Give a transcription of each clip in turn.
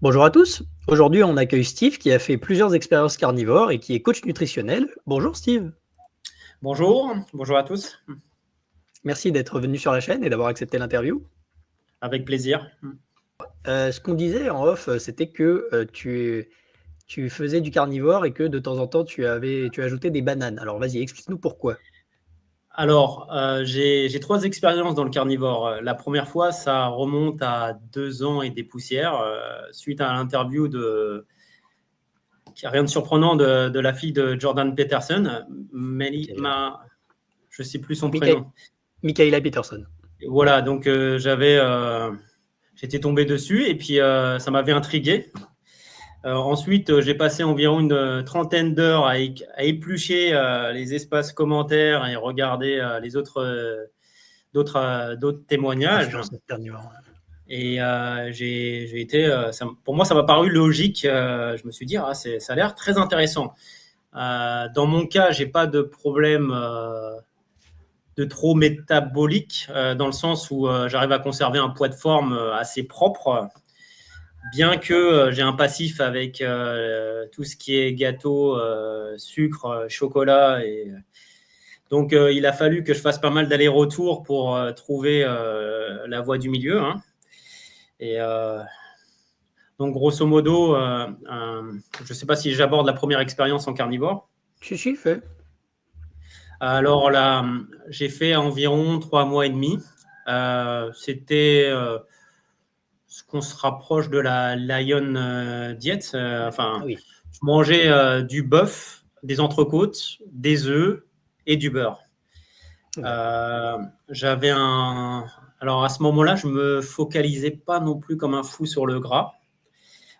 Bonjour à tous. Aujourd'hui, on accueille Steve qui a fait plusieurs expériences carnivores et qui est coach nutritionnel. Bonjour Steve. Bonjour à tous, Merci d'être venu sur la chaîne et d'avoir accepté l'interview. avec plaisir. Ce qu'on disait en off, c'était que tu faisais du carnivore et que de temps en temps, tu ajoutais des bananes. Alors vas-y, explique-nous pourquoi. Alors, j'ai 3 expériences dans le carnivore. La première fois, ça remonte à 2 ans et des poussières, suite à l'interview qui a rien de surprenant de la fille de Jordan Peterson, Michaela, je sais plus son Michaela, prénom. Michaela Peterson. Et voilà, donc j'étais tombé dessus et puis ça m'avait intrigué. Ensuite, j'ai passé environ une trentaine d'heures à éplucher les espaces commentaires et regarder les d'autres témoignages. Influenceur carnivore. Et j'ai été, pour moi, ça m'a paru logique. Je me suis dit, ça a l'air très intéressant. Dans mon cas, j'ai pas de problème de trop métabolique, dans le sens où j'arrive à conserver un poids de forme assez propre. Bien que j'ai un passif avec tout ce qui est gâteau, sucre, chocolat. Donc, il a fallu que je fasse pas mal d'allers-retours pour trouver la voie du milieu. Hein. Et donc, grosso modo, je ne sais pas si j'aborde la première expérience en carnivore. Si, fait. Alors là, j'ai fait environ 3 mois et demi. C'était ce qu'on se rapproche de la Lion Diet. Oui. Je mangeais du bœuf, des entrecôtes, des œufs et du beurre. J'avais un. Alors à ce moment-là, je me focalisais pas non plus comme un fou sur le gras.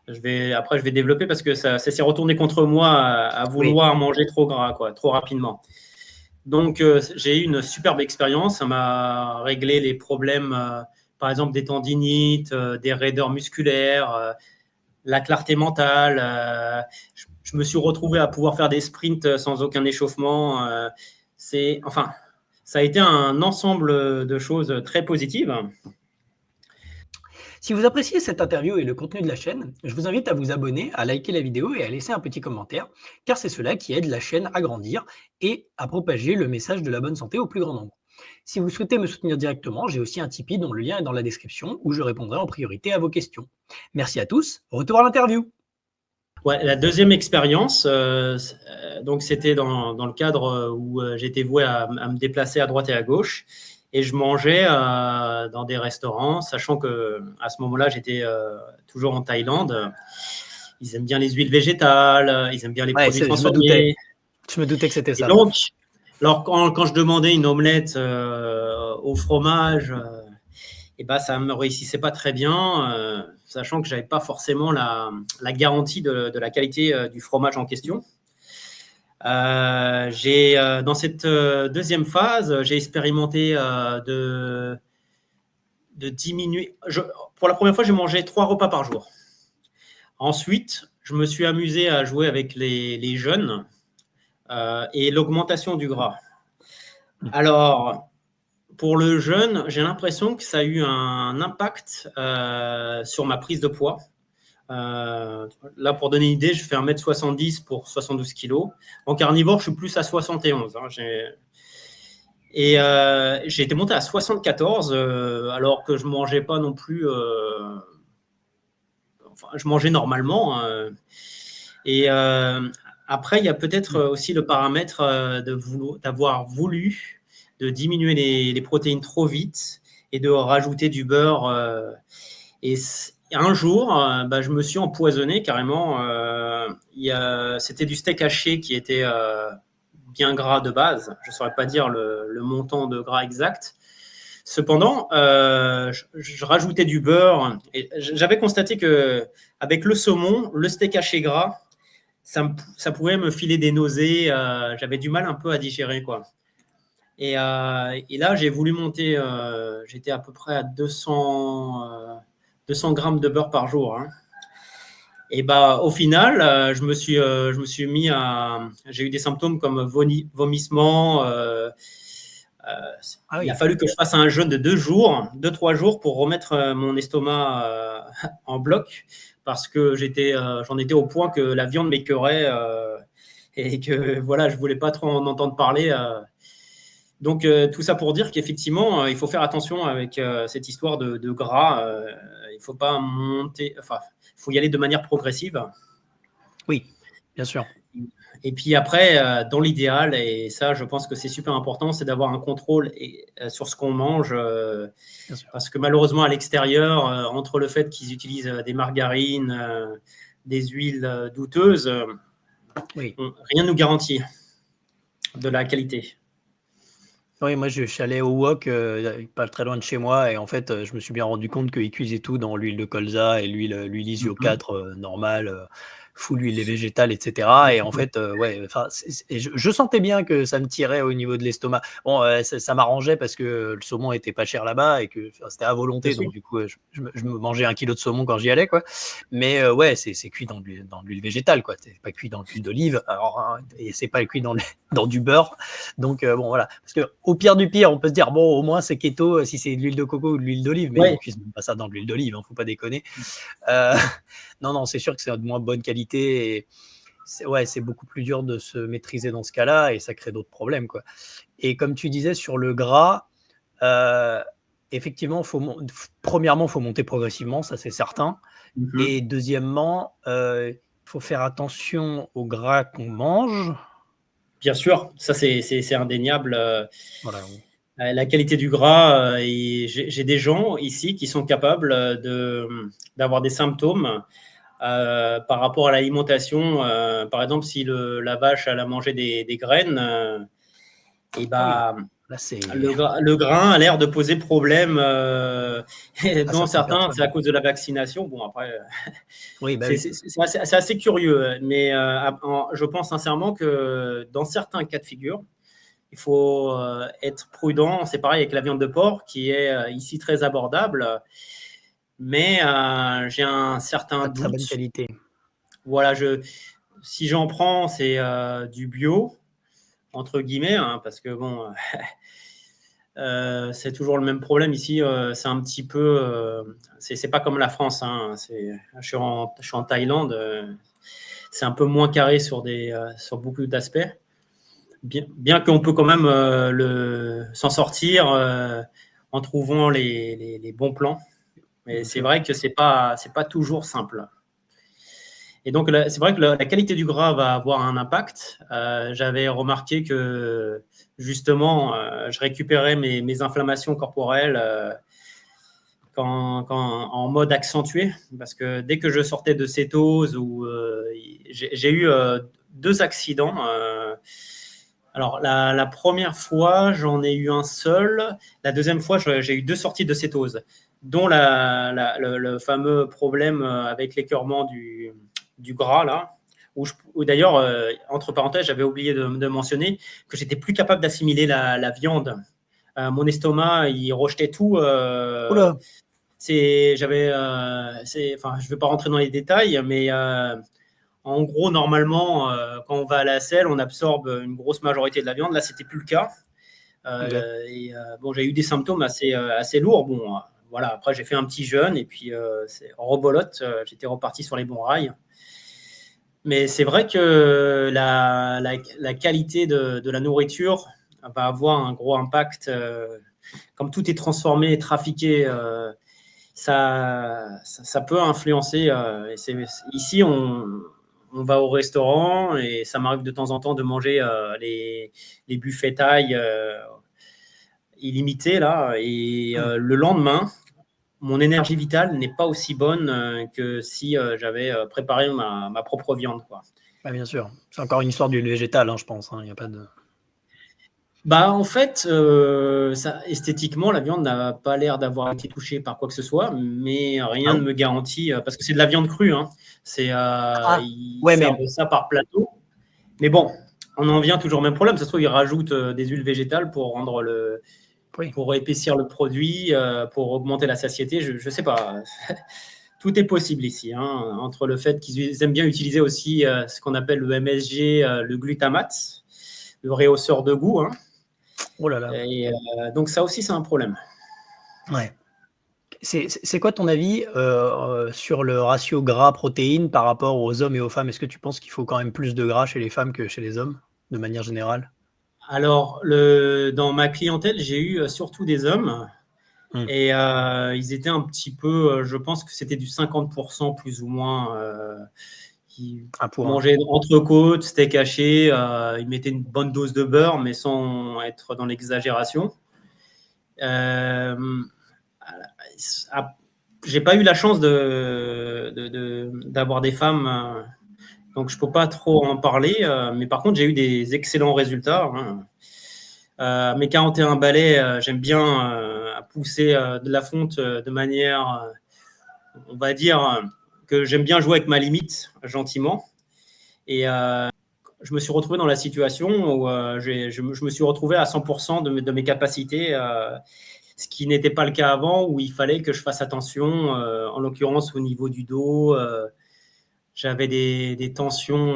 Après, je vais développer parce que ça s'est retourné contre moi à vouloir manger trop gras, trop rapidement. Donc, j'ai eu une superbe expérience. Ça m'a réglé les problèmes, par exemple, des tendinites, des raideurs musculaires, la clarté mentale. Je me suis retrouvé à pouvoir faire des sprints sans aucun échauffement. Ça a été un ensemble de choses très positives. Si vous appréciez cette interview et le contenu de la chaîne, je vous invite à vous abonner, à liker la vidéo et à laisser un petit commentaire, car c'est cela qui aide la chaîne à grandir et à propager le message de la bonne santé au plus grand nombre. Si vous souhaitez me soutenir directement, j'ai aussi un Tipeee dont le lien est dans la description où je répondrai en priorité à vos questions. Merci à tous, retour à l'interview. Ouais, la deuxième expérience, donc c'était dans le cadre où j'étais voué à me déplacer à droite et à gauche, et je mangeais dans des restaurants, sachant que à ce moment-là, j'étais toujours en Thaïlande. Ils aiment bien les huiles végétales, ils aiment bien les produits transformés. Je me doutais que c'était ça. Et donc, alors quand je demandais une omelette au fromage, et ben, ça ne me réussissait pas très bien, sachant que je n'avais pas forcément la garantie de la qualité du fromage en question. Dans cette deuxième phase, j'ai expérimenté de diminuer. Pour la première fois, j'ai mangé 3 repas par jour. Ensuite, je me suis amusé à jouer avec les jeûnes et l'augmentation du gras. Alors, pour le jeûne, j'ai l'impression que ça a eu un impact sur ma prise de poids. Là, pour donner une idée, je fais 1m70 pour 72 kg. En carnivore, je suis plus à 71. Hein. J'ai été monté à 74 alors que je ne mangeais pas non plus. Je mangeais normalement. Après, il y a peut-être aussi le paramètre d'avoir voulu de diminuer les protéines trop vite et de rajouter du beurre. Et un jour, je me suis empoisonné carrément. C'était du steak haché qui était bien gras de base. Je ne saurais pas dire le montant de gras exact. Cependant, je rajoutais du beurre. Et j'avais constaté qu'avec le saumon, le steak haché gras, ça pouvait me filer des nausées. J'avais du mal un peu à digérer, quoi. Et là, j'ai voulu monter. J'étais à peu près à 200 grammes de beurre par jour. Hein. Et au final, je me suis mis à. J'ai eu des symptômes comme vomissement. Il a fallu que je fasse un jeûne de 2-3 jours pour remettre mon estomac en bloc. parce que j'en étais au point que la viande m'écœurait et que voilà, je voulais pas trop en entendre parler. Donc tout ça pour dire qu'effectivement, il faut faire attention avec cette histoire de gras. Il faut pas monter, enfin, il faut y aller de manière progressive. Oui, bien sûr. Et puis après, dans l'idéal, et ça, je pense que c'est super important, c'est d'avoir un contrôle sur ce qu'on mange. Bien sûr. Parce que malheureusement, à l'extérieur, entre le fait qu'ils utilisent des margarines, des huiles douteuses, Oui. rien ne nous garantit de la qualité. Oui, moi je suis allé au wok, pas très loin de chez moi et en fait, je me suis bien rendu compte qu'ils cuisaient tout dans l'huile de colza et l'huile Isio4, normale, full huile végétale et cetera et en fait, ouais, enfin, et je sentais bien que ça me tirait au niveau de l'estomac. Bon, ça m'arrangeait parce que le saumon était pas cher là-bas et que, enfin, c'était à Bien volonté sûr. donc du coup, je me mangeais 1 kilo de saumon quand j'y allais, quoi. Mais ouais, c'est cuit dans l'huile végétale, quoi. C'est pas cuit dans l'huile d'olive, alors, hein, et c'est pas cuit dans du beurre. Donc bon, voilà. Parce que au pire du pire, on peut se dire bon, au moins c'est keto si c'est de l'huile de coco ou de l'huile d'olive, mais Ouais. ils cuisent même pas ça dans de l'huile d'olive, hein, faut pas déconner. Non, c'est sûr que c'est de moins bonne qualité. Et c'est beaucoup plus dur de se maîtriser dans ce cas-là et ça crée d'autres problèmes, quoi. Et comme tu disais sur le gras, effectivement, premièrement, faut monter progressivement, ça c'est certain. Et deuxièmement, il faut faire attention au gras qu'on mange. Bien sûr, ça c'est indéniable. Voilà. La qualité du gras, et j'ai des gens ici qui sont capables d'avoir des symptômes par rapport à l'alimentation. Par exemple, si la vache elle a mangé des graines, et Ah oui, bah, là c'est le grain a l'air de poser problème. à Dans certaines certains, c'est personnes. à cause de la vaccination. Bon, après, Oui, bah oui. c'est assez curieux. Mais je pense sincèrement que dans certains cas de figure, il faut être prudent. C'est pareil avec la viande de porc, qui est ici très abordable. Mais j'ai un certain Pas de très bonne doute. qualité. Voilà, si j'en prends, c'est du bio, entre guillemets, hein, parce que bon, c'est toujours le même problème ici. C'est un petit peu, c'est pas comme la France. Hein, je suis en Thaïlande. C'est un peu moins carré sur beaucoup d'aspects. Bien qu'on peut quand même s'en sortir en trouvant les bons plans. Mais Bien c'est sûr. vrai que c'est pas toujours simple. Et donc, c'est vrai que la qualité du gras va avoir un impact. J'avais remarqué que, justement, je récupérais mes inflammations corporelles en mode accentué. Parce que dès que je sortais de cétose, j'ai eu 2 accidents. Alors, la première fois, j'en ai eu un seul. La deuxième fois, j'ai eu 2 sorties de cétose, dont le fameux problème avec l'écœurement du gras, là. Où d'ailleurs, entre parenthèses, j'avais oublié de mentionner que j'étais plus capable d'assimiler la viande. Mon estomac, il rejetait tout. Oula. Enfin, je ne vais pas rentrer dans les détails, mais en gros, normalement, quand on va à la selle, on absorbe une grosse majorité de la viande. Là, c'était plus le cas. Ok. Bon, j'ai eu des symptômes assez lourds. Bon, voilà. Après, j'ai fait un petit jeûne et puis en rebolote, j'étais reparti sur les bons rails. Mais c'est vrai que la qualité de la nourriture va avoir un gros impact. Comme tout est transformé et trafiqué, ça peut influencer. Ici, on va au restaurant et ça m'arrive de temps en temps de manger les buffets thaï illimités là. Et le lendemain, mon énergie vitale n'est pas aussi bonne que si j'avais préparé ma propre viande, quoi. Bah, bien sûr. C'est encore une histoire d'huile végétale, hein, je pense, hein, il y a pas de Bah, en fait, esthétiquement, la viande n'a pas l'air d'avoir été touchée par quoi que ce soit, mais ah rien ne bon? me garantit, parce que c'est de la viande crue, hein. Ah! Ils Ouais, mais servent ça par plateau. Mais bon, on en vient toujours au même problème. Ça se trouve, ils rajoutent des huiles végétales oui. pour épaissir le produit, pour augmenter la satiété. Je ne sais pas. Tout est possible ici, hein, entre le fait qu'ils aiment bien utiliser aussi ce qu'on appelle le MSG, le glutamate, le rehausseur de goût, hein. Oh là là. Et donc ça aussi, c'est un problème. Ouais. C'est quoi ton avis, sur le ratio gras-protéines par rapport aux hommes et aux femmes? Est-ce que tu penses qu'il faut quand même plus de gras chez les femmes que chez les hommes, de manière générale? Alors, dans ma clientèle, j'ai eu surtout des hommes Mmh. et ils étaient un petit peu, je pense que c'était du 50% plus ou moins, qui 1 pour 1. mangeaient entrecôte, steak haché, ils mettaient une bonne dose de beurre, mais sans être dans l'exagération. Euh, j'ai pas eu la chance d'avoir des femmes, donc je peux pas trop en parler, mais par contre, j'ai eu des excellents résultats, hein. Mes 41 balais, j'aime bien pousser de la fonte de manière, on va dire, que j'aime bien jouer avec ma limite, gentiment. Et je me suis retrouvé dans la situation où je me suis retrouvé à 100% de mes capacités, ce qui n'était pas le cas avant, où il fallait que je fasse attention, en l'occurrence au niveau du dos. J'avais des tensions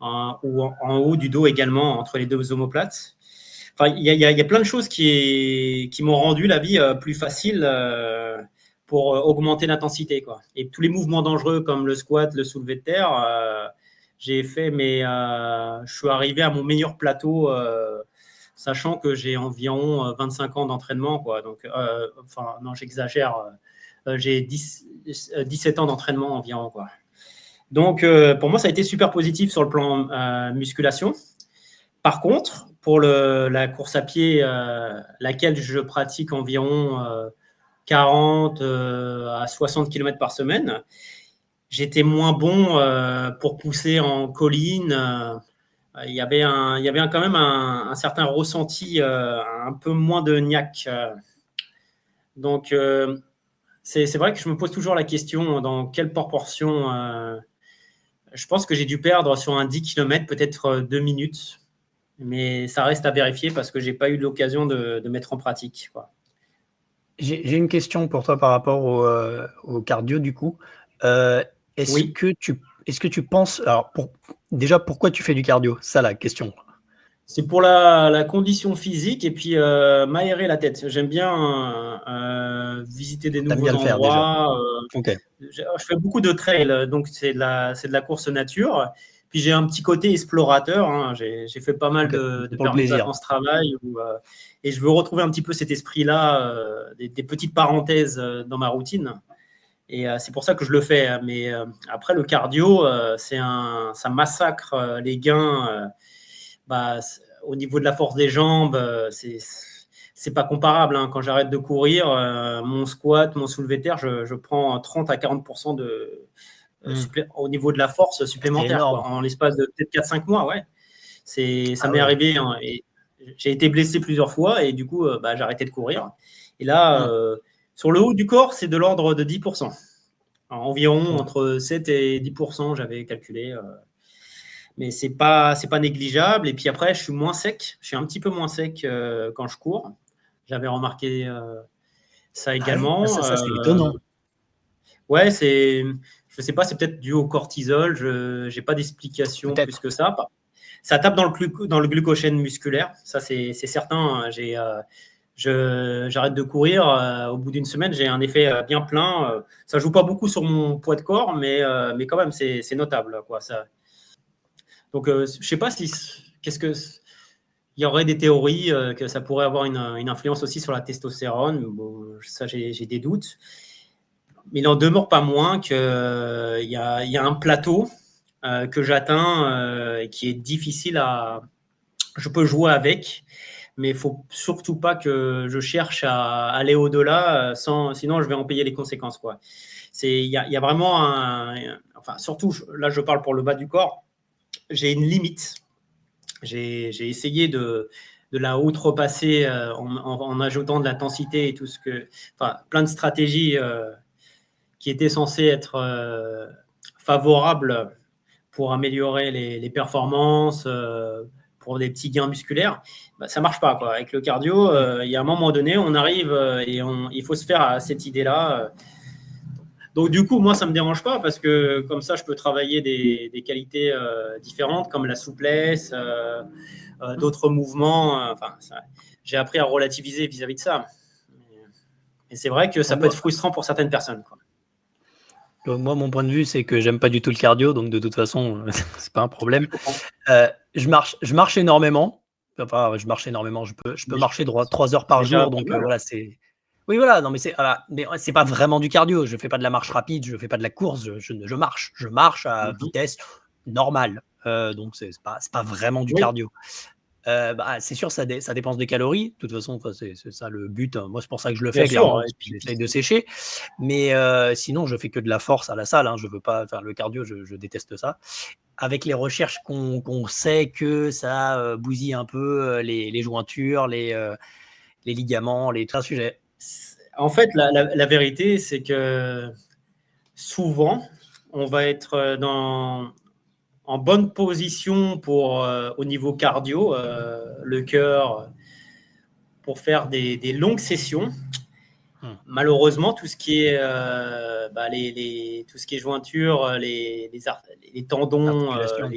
en haut du dos également, entre les deux omoplates. Enfin, il y a plein de choses qui m'ont rendu la vie plus facile pour augmenter l'intensité, quoi. Et tous les mouvements dangereux comme le squat, le soulevé de terre, j'ai fait, mais je suis arrivé à mon meilleur plateau, sachant que j'ai environ 25 ans d'entraînement, quoi. Donc, enfin, non, j'exagère. J'ai 17 ans d'entraînement environ, quoi. Donc, pour moi, ça a été super positif sur le plan musculation. Par contre, pour la course à pied, laquelle je pratique environ 40 à 60 km par semaine, j'étais moins bon pour pousser en colline. Il y avait quand même un certain ressenti, un peu moins de niaque. Donc, c'est vrai que je me pose toujours la question dans quelle proportion. Je pense que j'ai dû perdre sur un 10 km peut-être 2 minutes. Mais ça reste à vérifier parce que je n'ai pas eu l'occasion de mettre en pratique, quoi. J'ai une question pour toi par rapport au cardio du coup. Est-ce Oui, que tu penses alors déjà pourquoi tu fais du cardio? Ça la question. c'est pour la condition physique et puis m'aérer la tête. J'aime bien visiter des Tu aimes bien nouveaux le faire déjà? endroits. OK. Je fais beaucoup de trail, donc c'est de la course nature. Puis j'ai un petit côté explorateur, hein. J'ai fait pas mal OK. de C'est pour le permis de plaisir. vacances-travail et je veux retrouver un petit peu cet esprit-là, des petites parenthèses dans ma routine. Et c'est pour ça que je le fais. Mais après, le cardio, ça massacre les gains. Bah, au niveau de la force des jambes, c'est pas comparable, hein. Quand j'arrête de courir, mon squat, mon soulevé de terre, je prends 30 à 40% Mmh. au niveau de la force C'est supplémentaire, quoi, énorme. en l'espace de peut-être 4-5 mois. Ouais. Ça Ah m'est ouais. arrivé, hein, et j'ai été blessé plusieurs fois et du coup, bah, j'ai arrêté de courir. Et là, Mmh. sur le haut du corps, c'est de l'ordre de 10%. Environ OK. entre 7 et 10%, j'avais calculé. Mais c'est pas négligeable. Et puis après, je suis moins sec. Je suis un petit peu moins sec quand je cours. J'avais remarqué ça Ah ouais? Ah également. ça c'est étonnant. Ouais, je sais pas, c'est peut-être dû au cortisol. Je n'ai pas d'explication plus Peut-être. que ça. Ça tape dans le glucogène musculaire. Ça, c'est certain. J'arrête de courir. Au bout d'une semaine, j'ai un effet bien plein. Ça joue pas beaucoup sur mon poids de corps, mais quand même, c'est notable, quoi. Donc, je sais pas si qu'est-ce que il y aurait des théories que ça pourrait avoir une influence aussi sur la testostérone. Bon, ça, j'ai des doutes. Mais il n'en demeure pas moins qu'il y a un plateau que j'atteins et qui est difficile à. Je peux jouer avec, mais il ne faut surtout pas que je cherche à aller au-delà, sinon je vais en payer les conséquences, quoi. Il y a vraiment enfin, surtout, là, je parle pour le bas du corps, j'ai une limite. J'ai essayé de la outrepasser en ajoutant de l'intensité et enfin, plein de stratégies qui étaient censées être favorables pour améliorer les performances, pour des petits gains musculaires. Bah, ça marche pas, quoi. Avec le cardio, Mmh. il y a un moment donné, on arrive et il faut se faire à cette idée-là. Donc, du coup, moi, ça ne me dérange pas parce que comme ça, je peux travailler des qualités différentes comme la souplesse, d'autres mouvements. Enfin, j'ai appris à relativiser vis-à-vis de ça. Et c'est vrai que ça peut être frustrant pour certaines personnes, quoi. Donc moi, mon point de vue, c'est que j'aime pas du tout le cardio, donc de toute façon, c'est pas un problème. Je marche énormément. Enfin, je marche énormément. Je peux marcher 3 heures par Déjà jour, pas donc mal. voilà, c'est oui, voilà, non, mais c'est pas vraiment du cardio. Je fais pas de la marche rapide, je fais pas de la course, je marche. Je marche à Mhm. vitesse normale, donc c'est pas vraiment du Oui, cardio. C'est sûr, ça dépense des calories. De toute façon, enfin, c'est ça le but, hein. Moi, c'est pour ça que je le bien fais sûr. clairement, Et parce que puis, j'essaye de sécher. Mais sinon, je fais que de la force à la salle, hein. Je veux pas faire le cardio, je déteste ça. Avec les recherches qu'on sait que ça, bousille un peu, les jointures, les ligaments, c'est un sujet. en fait, la vérité, c'est que souvent, on va être en bonne position au niveau cardio, le cœur, pour faire des longues sessions. Mmh. Malheureusement, tout ce qui est, tout ce qui est jointure, les tendons, Articulation.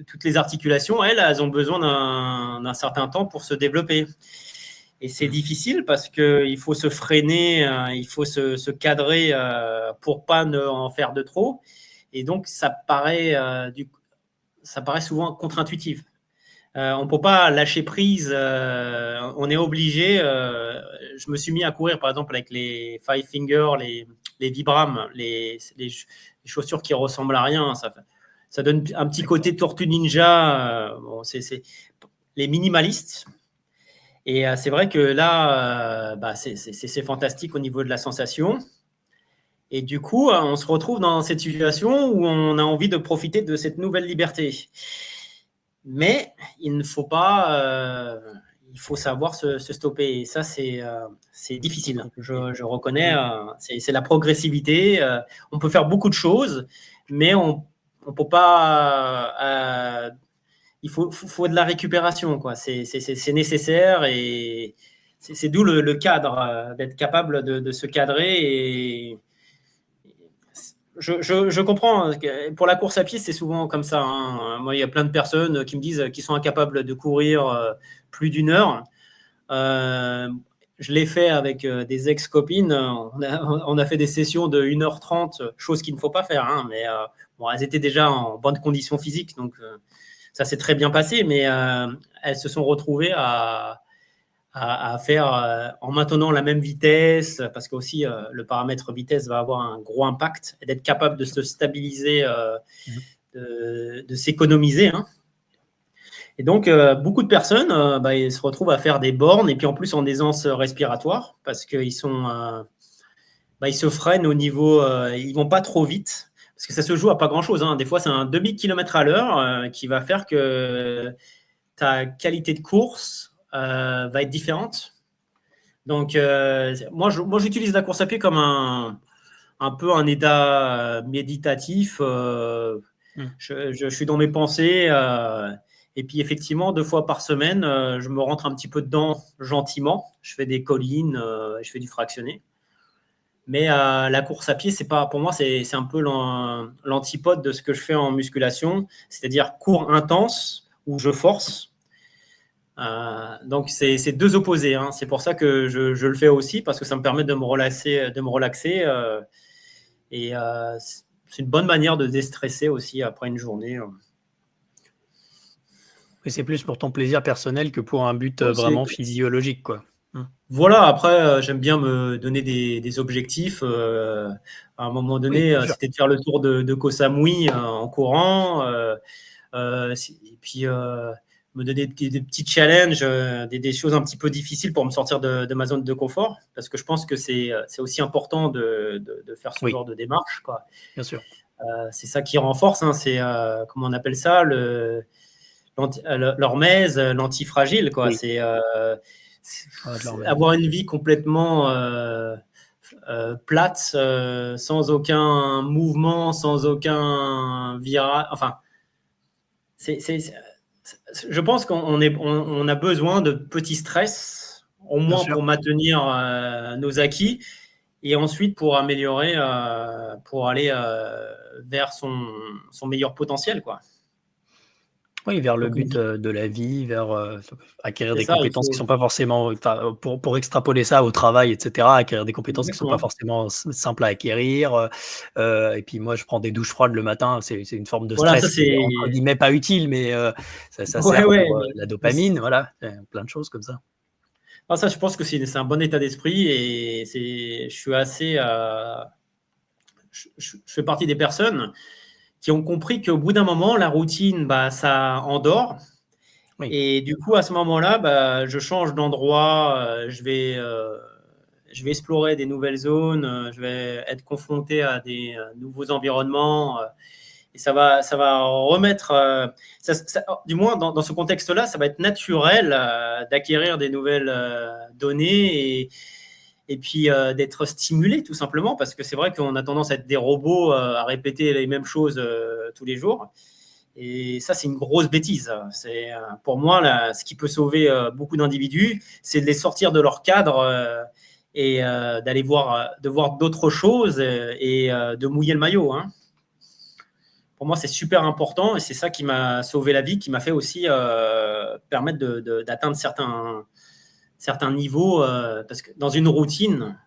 toutes les articulations, elles ont besoin d'un certain temps pour se développer. Et c'est Mmh. difficile parce qu'il faut se freiner, il faut se cadrer pour pas en faire de trop. Et donc, ça paraît souvent contre-intuitif. On ne peut pas lâcher prise. On est obligé. Je me suis mis à courir, par exemple, avec les Five Finger, les Vibram, les chaussures qui ressemblent à rien. Ça donne un petit côté Tortue Ninja. Bon, c'est les minimalistes. Et c'est vrai que là, c'est fantastique au niveau de la sensation. Et du coup, on se retrouve dans cette situation où on a envie de profiter de cette nouvelle liberté. Mais il ne faut pas, il faut savoir se stopper. Et ça, c'est difficile. Je reconnais, c'est la progressivité. On peut faire beaucoup de choses, mais on peut pas. Il faut de la récupération, quoi. C'est nécessaire et c'est d'où le cadre, d'être capable de se cadrer. Et je comprends. Pour la course à pied, c'est souvent comme ça, hein. Moi, il y a plein de personnes qui me disent qu'ils sont incapables de courir plus d'une heure. Je l'ai fait avec des ex-copines. On a fait des sessions de 1h30, chose qu'il ne faut pas faire, hein, mais bon, elles étaient déjà en bonne condition physique, donc ça s'est très bien passé, mais elles se sont retrouvées à faire en maintenant la même vitesse, parce que aussi le paramètre vitesse va avoir un gros impact, et d'être capable de se stabiliser, Mmh. de s'économiser, hein. Et donc, beaucoup de personnes ils se retrouvent à faire des bornes, et puis en plus en aisance respiratoire, parce qu'ils ils se freinent au niveau, ils vont pas trop vite, parce que ça se joue à pas grand-chose, hein. Des fois, c'est un demi-kilomètre à l'heure qui va faire que ta qualité de course va être différente. Donc, moi, j'utilise la course à pied comme un peu un état méditatif. Mmh. Je suis dans mes pensées. Et puis, effectivement, 2 fois par semaine, je me rentre un petit peu dedans gentiment. Je fais des collines, je fais du fractionné. Mais la course à pied, c'est pas, pour moi, c'est un peu l'antipode de ce que je fais en musculation, c'est-à-dire cours intense où je force. Donc, c'est deux opposés, hein. C'est pour ça que je le fais aussi, parce que ça me permet de me relaxer. Et c'est une bonne manière de déstresser aussi après une journée. Et c'est plus pour ton plaisir personnel que pour un but, Bon, vraiment physiologique, quoi. Mmh. voilà, après, j'aime bien me donner des objectifs. À un moment Oui, donné, bien sûr. c'était de faire le tour de Koh Samui en courant. Et puis, me donner des petits challenges, des choses un petit peu difficiles pour me sortir de ma zone de confort, parce que je pense que c'est aussi important de faire ce Oui, genre de démarche, quoi. bien sûr. C'est ça qui renforce, hein, c'est, comment on appelle ça, l'hormèse, l'antifragile, quoi. Oui, C'est de l'hormèse. avoir une vie complètement plate, sans aucun mouvement, sans aucun virage. Enfin, je pense qu'on a besoin de petits stress, au Bien moins sûr. pour maintenir nos acquis, et ensuite pour améliorer, pour aller vers son meilleur potentiel, quoi. Oui, vers le Donc, but, de la vie, vers, acquérir c'est des ça, il compétences qui faut sont pas forcément enfin, pour extrapoler ça au travail et cetera, acquérir des compétences qui sont pas exactement. forcément simples à acquérir, et puis moi je prends des douches froides le matin, c'est une forme de Voilà, ça stress qui est c'est entre guillemets «pas utile» mais, ça ouais, sert ouais, pour, la mais dopamine, voilà, plein de choses comme ça. ça, je pense que c'est un bon état d'esprit et je suis assez, je fais partie des personnes qui ont compris qu'au bout d'un moment, la routine, bah, ça endort Oui. et du coup, à ce moment-là, bah, je change d'endroit, je vais explorer des nouvelles zones, je vais être confronté à des, nouveaux environnements, et ça va remettre, du moins dans ce contexte-là, ça va être naturel d'acquérir des nouvelles données et puis d'être stimulé tout simplement parce que c'est vrai qu'on a tendance à être des robots à répéter les mêmes choses tous les jours. Et ça, c'est une grosse bêtise. C'est pour moi là, ce qui peut sauver beaucoup d'individus, c'est de les sortir de leur cadre et d'aller voir, de voir d'autres choses et de mouiller le maillot. Hein. Pour moi, c'est super important et c'est ça qui m'a sauvé la vie, qui m'a fait aussi permettre d'atteindre certains niveaux. Parce que dans une routine,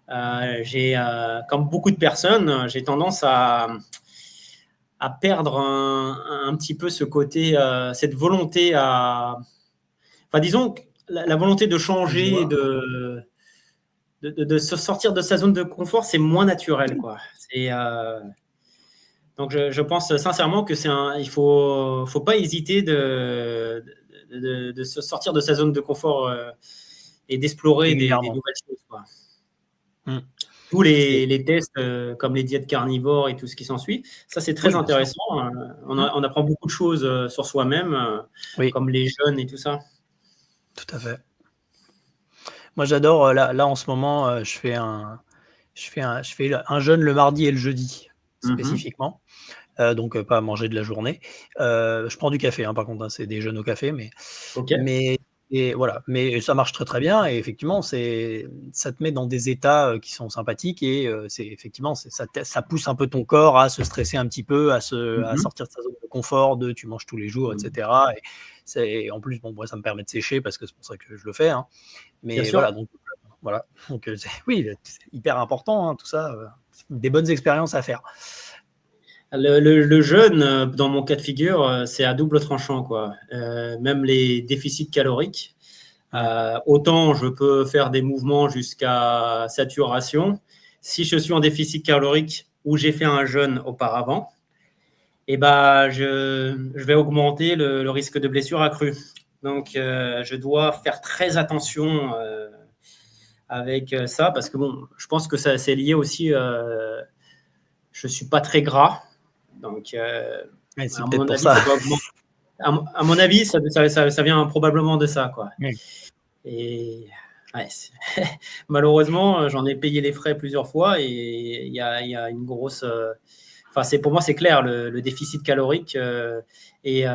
comme beaucoup de personnes, j'ai tendance à perdre un petit peu ce côté, cette volonté à. Enfin, disons que la volonté de Je changer, vois. de se sortir de sa zone de confort, c'est moins naturel, quoi. Donc, je pense sincèrement que il faut pas hésiter de se sortir de sa zone de confort et d'explorer des Régulièrement. nouvelles choses, quoi. Mmh. Tous Et les tests comme les diètes carnivores et tout ce qui s'ensuit, ça c'est très oui, bien sûr. intéressant. Mmh. On apprend beaucoup de choses sur soi-même, Oui, comme les jeûnes et tout ça. tout à fait. Moi j'adore, là en ce moment, je fais un jeûne le mardi et le jeudi, Mhm. spécifiquement. Donc pas à manger de la journée. Je prends du café, hein, par contre, hein, c'est des jeûnes au café, Ok. mais et voilà, mais ça marche très, très bien et effectivement, ça te met dans des états, qui sont sympathiques et c'est effectivement, ça pousse un peu ton corps à se stresser un petit peu, à Mhm. sortir de sa zone de confort de tu manges tous les jours et Mhm. cetera et en plus, bon, moi, ça me permet de sécher parce que c'est pour ça que je le fais, hein, Bien mais sûr. voilà, donc voilà, donc c'est oui, c'est hyper important, hein, tout ça, des bonnes expériences à faire. Le jeûne, dans mon cas de figure, c'est à double tranchant, quoi. Même les déficits caloriques. Mmh. Autant je peux faire des mouvements jusqu'à saturation. Si je suis en déficit calorique ou j'ai fait un jeûne auparavant, et ben, je vais augmenter le risque de blessure accrue. Donc, je dois faire très attention avec ça parce que bon, je pense que ça c'est lié aussi. Je suis pas très gras, donc Ouais, c'est à peut-être mon pour avis, ça. ça doit augmenter. À mon avis, ça vient probablement de ça, quoi. Oui. Et ouais, malheureusement, j'en ai payé les frais plusieurs fois et il y a une grosse. Enfin, pour moi, c'est clair, le déficit calorique et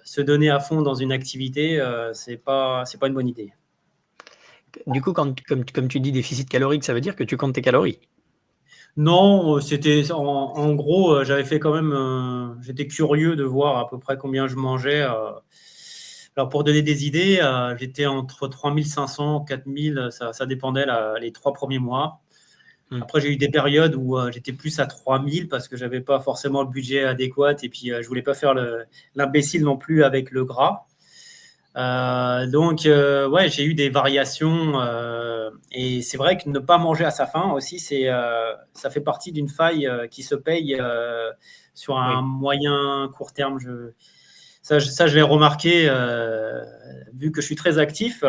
se donner à fond dans une activité, c'est pas une bonne idée. Du coup, comme tu dis déficit calorique, ça veut dire que tu comptes tes calories? Non, c'était en gros, j'avais fait quand même, j'étais curieux de voir à peu près combien je mangeais. Alors pour donner des idées, j'étais entre 3500, 4000, ça dépendait les 3 premiers mois. Mmh. Après, j'ai eu des périodes où j'étais plus à 3000 parce que j'avais pas forcément le budget adéquat et puis je voulais pas faire l'imbécile non plus avec le gras. Donc, ouais, j'ai eu des variations et c'est vrai que ne pas manger à sa faim aussi, ça fait partie d'une faille qui se paye sur un Oui. moyen court terme. Ça, je l'ai remarqué vu que je suis très actif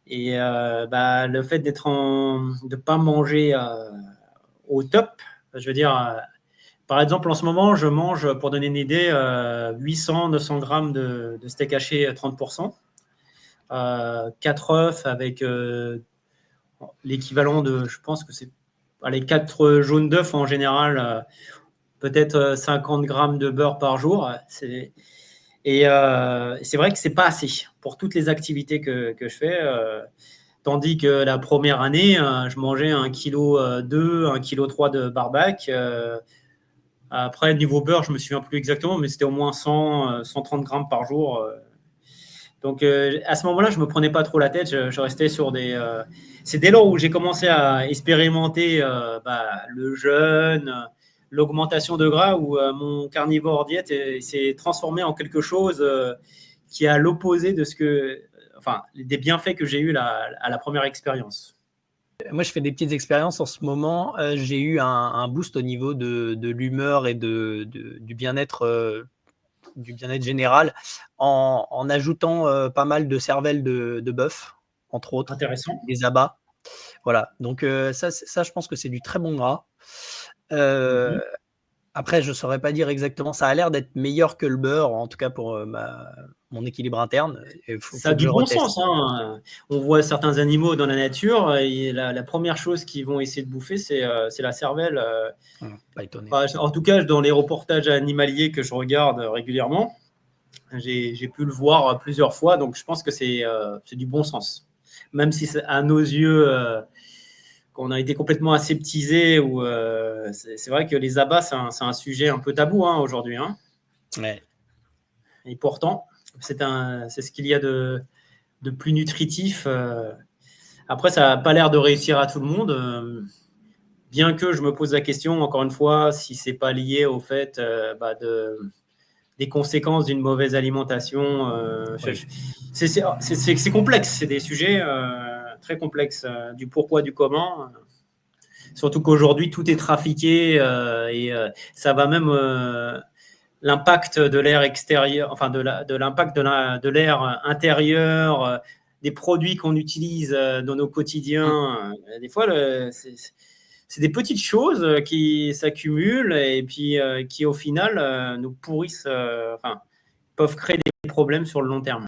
et bah, le fait de pas manger au top, je veux dire. Par exemple, en ce moment, je mange, pour donner une idée, 800-900 grammes de steak haché à 30%, 4 œufs avec l'équivalent de, je pense que c'est les 4 jaunes d'œufs en général, peut-être 50 grammes de beurre par jour. Et c'est vrai que c'est pas assez pour toutes les activités que je fais. Tandis que la première année, je mangeais 1,2 kg, 1,3 kg de barbac. Après, niveau beurre, je ne me souviens plus exactement, mais c'était au moins 100, 130 grammes par jour. Donc, à ce moment-là, je ne me prenais pas trop la tête. Je restais sur des… c'est dès lors où j'ai commencé à expérimenter le jeûne, l'augmentation de gras, où mon carnivore diète s'est transformé en quelque chose qui est à l'opposé de des bienfaits que j'ai eus à la première expérience. Moi, je fais des petites expériences en ce moment. J'ai eu un boost au niveau de l'humeur et du bien-être général en ajoutant pas mal de cervelle de bœuf, entre autres, Intéressant. des abats. Voilà, donc ça, je pense que c'est du très bon gras. Après, je ne saurais pas dire exactement. Ça a l'air d'être meilleur que le beurre, en tout cas pour mon équilibre interne. Ça a du bon sens. Hein. On voit certains animaux dans la nature et la première chose qu'ils vont essayer de bouffer, c'est la cervelle. Pas étonné. En tout cas, dans les reportages animaliers que je regarde régulièrement, j'ai pu le voir plusieurs fois. Donc, je pense que c'est du bon sens. Même si à nos yeux, qu'on a été complètement aseptisés, c'est vrai que les abats, c'est un sujet un peu tabou aujourd'hui. Hein. Ouais. Et pourtant, c'est ce qu'il y a de plus nutritif. Après, ça n'a pas l'air de réussir à tout le monde. Bien que je me pose la question, encore une fois, si ce n'est pas lié au fait des conséquences d'une mauvaise alimentation. Oui. C'est complexe, c'est des sujets très complexes, du pourquoi, du comment. Surtout qu'aujourd'hui, tout est trafiqué et ça va même… l'impact de l'air extérieur, enfin de l'impact de l'air intérieur, des produits qu'on utilise dans nos quotidiens. Des fois, c'est des petites choses qui s'accumulent et puis qui, au final, nous pourrissent, peuvent créer des problèmes sur le long terme.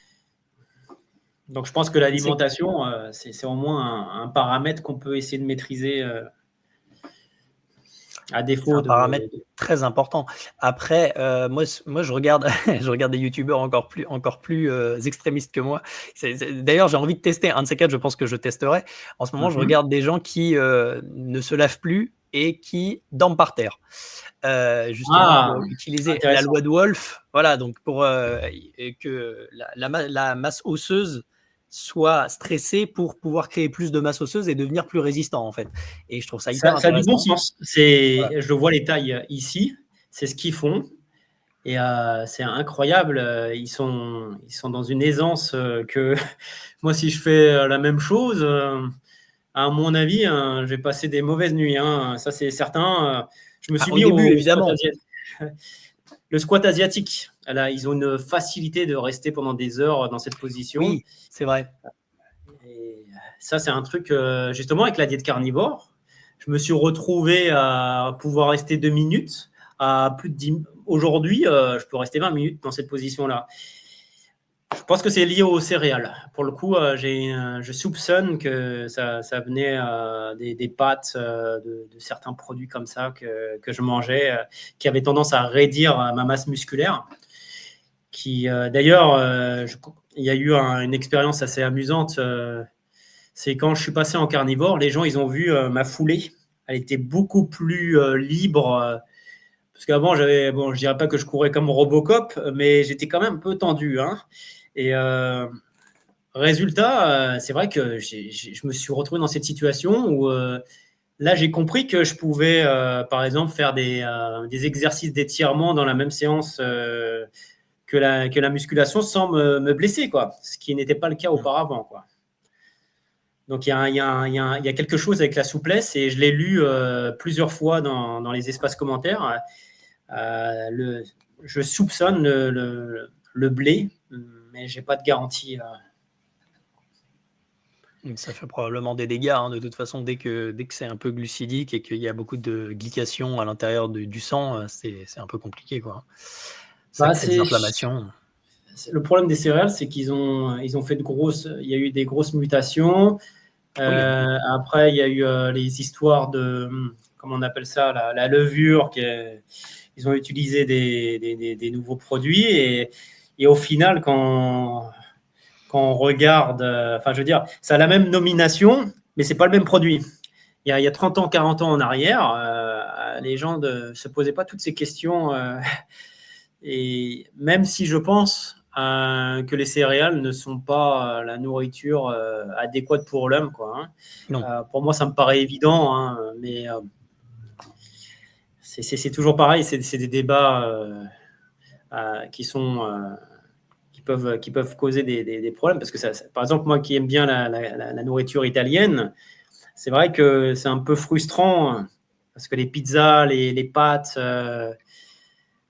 Donc, je pense que l'alimentation, c'est au moins un paramètre qu'on peut essayer de maîtriser à défaut. C'est un paramètre très important. Après, moi, je regarde, je regarde des youtubeurs encore plus extrémistes que moi. D'ailleurs, j'ai envie de tester. Un de ces quatre, je pense que je testerai. En ce moment, je regarde des gens qui ne se lavent plus et qui dorment par terre. Justement, pour utiliser la loi de Wolff. Voilà, donc pour que la masse osseuse soit stressé pour pouvoir créer plus de masse osseuse et devenir plus résistant, en fait. Et je trouve ça hyper intéressant. Ça a du bon sens. Voilà. Je vois les tailles ici, c'est ce qu'ils font. Et c'est incroyable. Ils sont dans une aisance que moi, si je fais la même chose, à mon avis, je vais passer des mauvaises nuits. Hein. Ça, c'est certain. Je me suis mis début, évidemment. Le squat asiatique. Là, ils ont une facilité de rester pendant des heures dans cette position. Oui, c'est vrai. Et ça, c'est un truc, justement, avec la diète carnivore. Je me suis retrouvé à pouvoir rester 2 minutes. À plus de 10. Aujourd'hui, je peux rester 20 minutes dans cette position-là. Je pense que c'est lié aux céréales. Pour le coup, je soupçonne que ça venait des pâtes, de certains produits comme ça que je mangeais, qui avaient tendance à réduire ma masse musculaire. D'ailleurs, il y a eu une expérience assez amusante. C'est quand je suis passé en carnivore, les gens, ils ont vu ma foulée. Elle était beaucoup plus libre. Parce qu'avant, je dirais pas que je courais comme Robocop, mais j'étais quand même un peu tendu. Hein. Et résultat, c'est vrai que je me suis retrouvé dans cette situation où là, j'ai compris que je pouvais, par exemple, faire des exercices d'étirement dans la même séance que la musculation sans me blesser, quoi. Ce qui n'était pas le cas auparavant, quoi. Donc, il y a quelque chose avec la souplesse et je l'ai lu plusieurs fois dans les espaces commentaires. Je soupçonne le blé, mais je n'ai pas de garantie. Ça fait probablement des dégâts. Hein. De toute façon, dès que c'est un peu glucidique et qu'il y a beaucoup de glycation à l'intérieur du sang, c'est un peu compliqué, quoi. Ça crée des inflammations. Le problème des céréales, c'est qu'ils ont fait il y a eu des grosses mutations. Après, il y a eu les histoires de, comment on appelle ça, la levure. Ils ont utilisé des nouveaux produits et au final, quand on regarde, je veux dire, ça a la même nomination, mais c'est pas le même produit. Il y a 30 ans, 40 ans en arrière, les gens ne se posaient pas toutes ces questions. Et même si je pense que les céréales ne sont pas la nourriture adéquate pour l'homme, quoi, hein. Non. Pour moi, ça me paraît évident, hein, mais c'est toujours pareil. C'est des débats qui peuvent causer des problèmes. Parce que, par exemple, moi qui aime bien la nourriture italienne, c'est vrai que c'est un peu frustrant parce que les pizzas, les pâtes,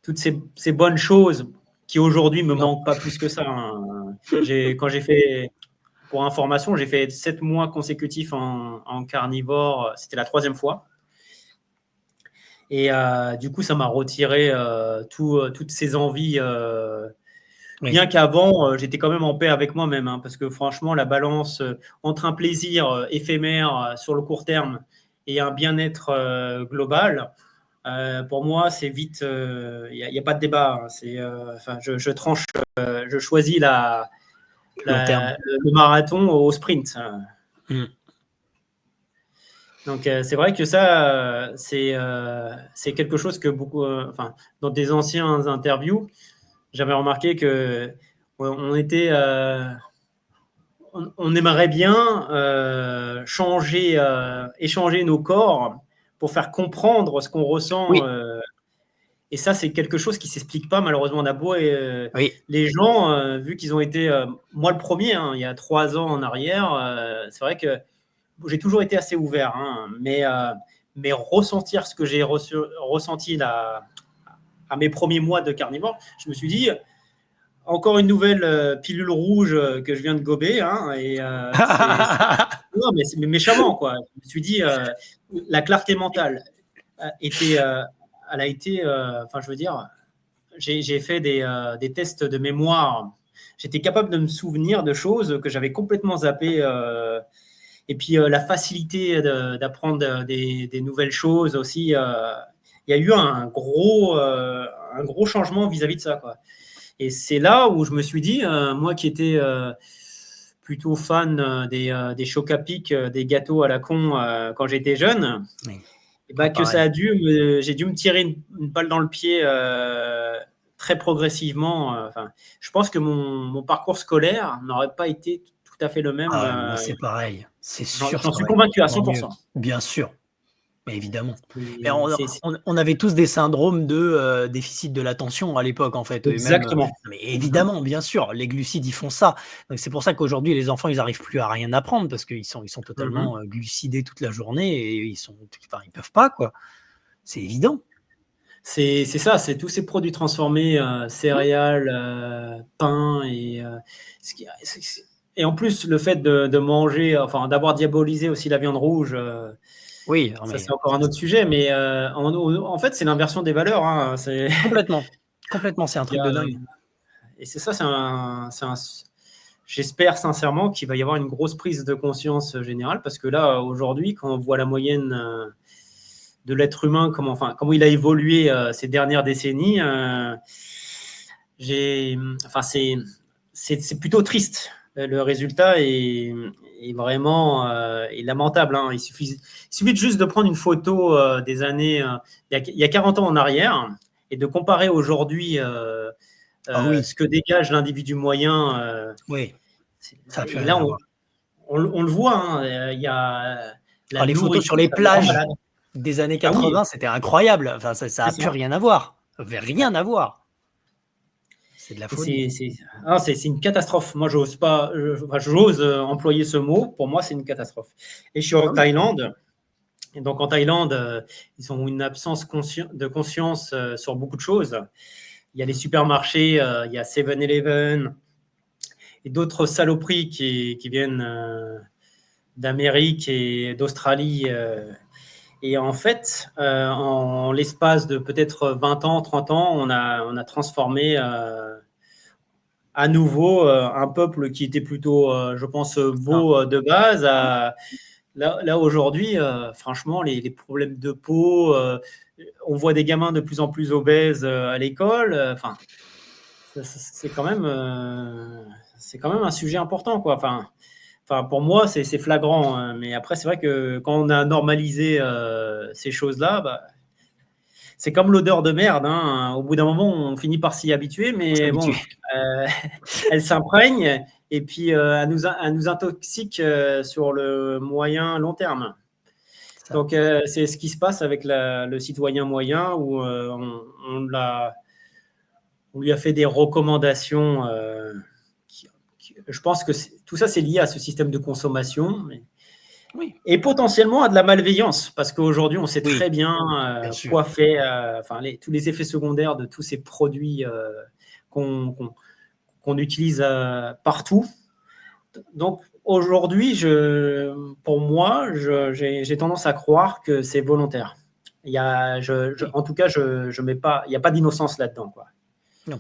toutes ces bonnes choses qui aujourd'hui me manquent pas plus que ça, hein. Quand j'ai fait, pour information, j'ai fait 7 mois consécutifs en carnivore. C'était la 3e fois. Et du coup, ça m'a retiré toutes ces envies. Oui. Bien qu'avant, j'étais quand même en paix avec moi-même, hein, parce que franchement, la balance entre un plaisir éphémère sur le court terme et un bien-être global, pour moi, c'est vite. Il n'y a pas de débat, hein. Je tranche, je choisis le marathon au sprint. Mm. Donc, c'est vrai que ça, c'est quelque chose que beaucoup, dans des anciens interviews, j'avais remarqué que on aimerait bien échanger nos corps pour faire comprendre ce qu'on ressent. Oui. Et ça, c'est quelque chose qui ne s'explique pas, malheureusement. On a beau, Oui. les gens, vu qu'ils ont été, moi le premier, hein, il y a 3 ans en arrière, c'est vrai que j'ai toujours été assez ouvert, hein, mais ressentir ce que j'ai ressenti là, à mes premiers mois de carnivore, je me suis dit, encore une nouvelle pilule rouge que je viens de gober, hein, et non, mais c'est méchamment, quoi. Je me suis dit, la clarté mentale elle a été, je veux dire, j'ai fait des tests de mémoire. J'étais capable de me souvenir de choses que j'avais complètement zappées. Et puis, la facilité d'apprendre des nouvelles choses aussi. Il y a eu un gros changement vis-à-vis de ça, quoi. Et c'est là où je me suis dit, moi qui étais plutôt fan des chocs à pic, des gâteaux à la con quand j'étais jeune, Oui. et bah, que j'ai dû me tirer une balle dans le pied très progressivement. Je pense que mon parcours scolaire n'aurait pas été tout à fait le même. Ah, moi, c'est pareil. C'est sûr, J'en ça suis aurait été convaincu à encore mieux. 100%. Bien sûr. Mais évidemment. Mais C'est on avait tous des syndromes de déficit de l'attention à l'époque, en fait. Et même, exactement. mais évidemment, bien sûr, les glucides, ils font ça. Donc, c'est pour ça qu'aujourd'hui, les enfants, ils n'arrivent plus à rien apprendre parce qu'ils sont totalement glucidés toute la journée et ils peuvent pas, quoi. C'est évident. C'est ça, c'est tous ces produits transformés, céréales, pain et en plus le fait de manger, d'avoir diabolisé aussi la viande rouge, Oui, ça c'est encore un autre sujet, mais en fait c'est l'inversion des valeurs, hein. complètement. Complètement, c'est un truc de dingue. Et c'est ça, j'espère sincèrement qu'il va y avoir une grosse prise de conscience générale, parce que là aujourd'hui, quand on voit la moyenne de l'être humain, comment il a évolué ces dernières décennies, c'est plutôt triste. Le résultat est vraiment est lamentable, hein. Il suffit juste de prendre une photo des années, il y a 40 ans en arrière, et de comparer aujourd'hui Oui. ce que dégage l'individu moyen. Oui, ça a plus Et rien là, à voir. on le voit, hein, il y a la Les photos sur nourriture, les ça nous rend plages malade. des années Ah oui, 80, c'était incroyable. Ça c'est a plus ça. rien à voir. Ça avait rien à voir. C'est de la folie. C'est une catastrophe. Moi, j'ose employer ce mot. Pour moi, c'est une catastrophe. Et je suis en Thaïlande. Et donc, en Thaïlande, ils ont une absence de conscience sur beaucoup de choses. Il y a les supermarchés, il y a 7-Eleven et d'autres saloperies qui viennent d'Amérique et d'Australie. Et en fait, en l'espace de peut-être 20 ans, 30 ans, on a transformé à nouveau un peuple qui était plutôt, je pense, beau de base. Là aujourd'hui, franchement, les problèmes de peau, on voit des gamins de plus en plus obèses à l'école. C'est quand même un sujet important, quoi. Pour moi, c'est flagrant, hein. Mais après, c'est vrai que quand on a normalisé ces choses-là, bah, c'est comme l'odeur de merde, hein. Au bout d'un moment, on finit par s'y habituer, On mais bon, s'habitue. elle s'imprègne et puis elle nous intoxique sur le moyen long terme. Ça. Donc, c'est ce qui se passe avec le citoyen moyen où on lui a fait des recommandations. Je pense que tout ça, c'est lié à ce système de consommation Oui, et potentiellement à de la malveillance, parce qu'aujourd'hui, on sait oui, très bien bien sûr. quoi fait, tous les effets secondaires de tous ces produits qu'on qu'on- qu'on utilise partout. Donc aujourd'hui, pour moi, j'ai tendance à croire que c'est volontaire. Oui, En tout cas, je mets pas, il n'y a pas d'innocence là-dedans, quoi. non.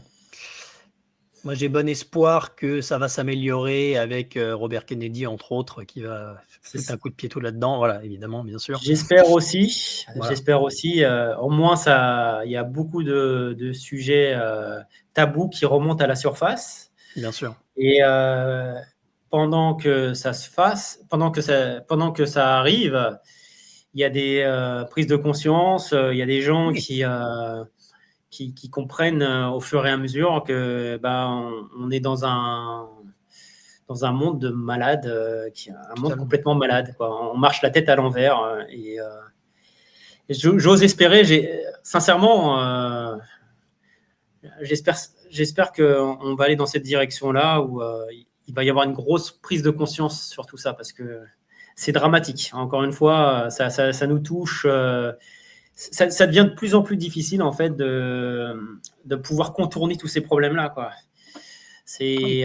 Moi, j'ai bon espoir que ça va s'améliorer avec Robert Kennedy, entre autres, qui va foutre un coup de pied tout là-dedans. Voilà, évidemment, bien sûr. J'espère aussi. Voilà, J'espère aussi. Au moins, il y a beaucoup de sujets tabous qui remontent à la surface. bien sûr. Et pendant que ça se fasse, pendant que ça arrive, il y a des prises de conscience, il y a des gens Oui, qui comprennent au fur et à mesure que on est dans un monde de malades, un monde totalement. complètement malade, quoi. On marche la tête à l'envers. Et j'ose espérer, sincèrement, j'espère qu'on va aller dans cette direction-là où il va y avoir une grosse prise de conscience sur tout ça parce que c'est dramatique. Encore une fois, ça nous touche. Ça devient de plus en plus difficile en fait de pouvoir contourner tous ces problèmes-là, quoi. Oui, C'est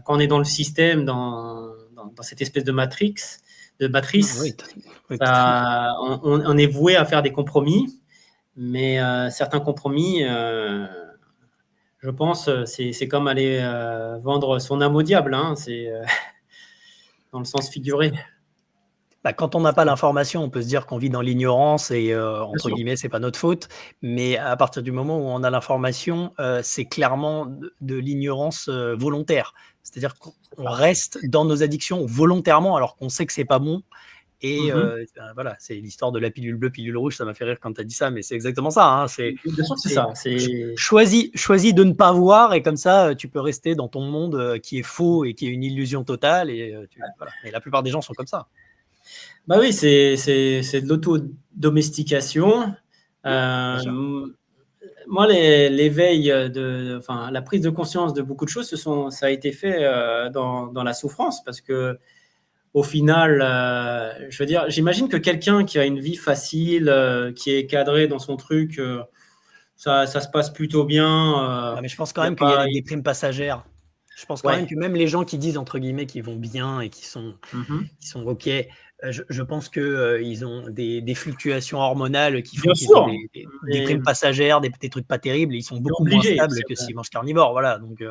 quand on est dans le système, dans cette espèce de oui, matrice, oui, totalement. on est voué à faire des compromis, mais certains compromis, je pense, c'est comme aller vendre son âme au diable, hein, c'est dans le sens figuré. Bah, quand on n'a pas l'information, on peut se dire qu'on vit dans l'ignorance et Bien entre sûr. guillemets, c'est pas notre faute. Mais à partir du moment où on a l'information, c'est clairement de l'ignorance, volontaire. C'est-à-dire qu'on C'est on ça. reste dans nos addictions volontairement alors qu'on sait que c'est pas bon et Mhm. voilà, c'est l'histoire de la pilule bleue, pilule rouge, ça m'a fait rire quand tu as dit ça, mais c'est exactement ça, hein. Bien sûr que c'est C'est ça. choisis de ne pas voir et comme ça, tu peux rester dans ton monde, qui est faux et qui est une illusion totale et tu voilà. Mais la plupart des gens sont comme ça. Bah oui, c'est de l'autodomestication. Bien sûr. Moi, l'éveil enfin, la prise de conscience de beaucoup de choses, ça a été fait dans la souffrance parce que au final, je veux dire, j'imagine que quelqu'un qui a une vie facile, qui est cadré dans son truc, ça se passe plutôt bien. Ouais, mais je pense quand Il y a même qu'il y a pas, des déprimes passagères. Je pense quand même ouais. que même les gens qui disent entre guillemets qu'ils vont bien et Mhm. qui sont OK, je pense que, ils ont des fluctuations hormonales qui font Bien qu'ils ont sûr, des mais déprimes passagères, des trucs pas terribles et ils sont c'est beaucoup moins obligé. stables que s'ils mangent carnivore, voilà, donc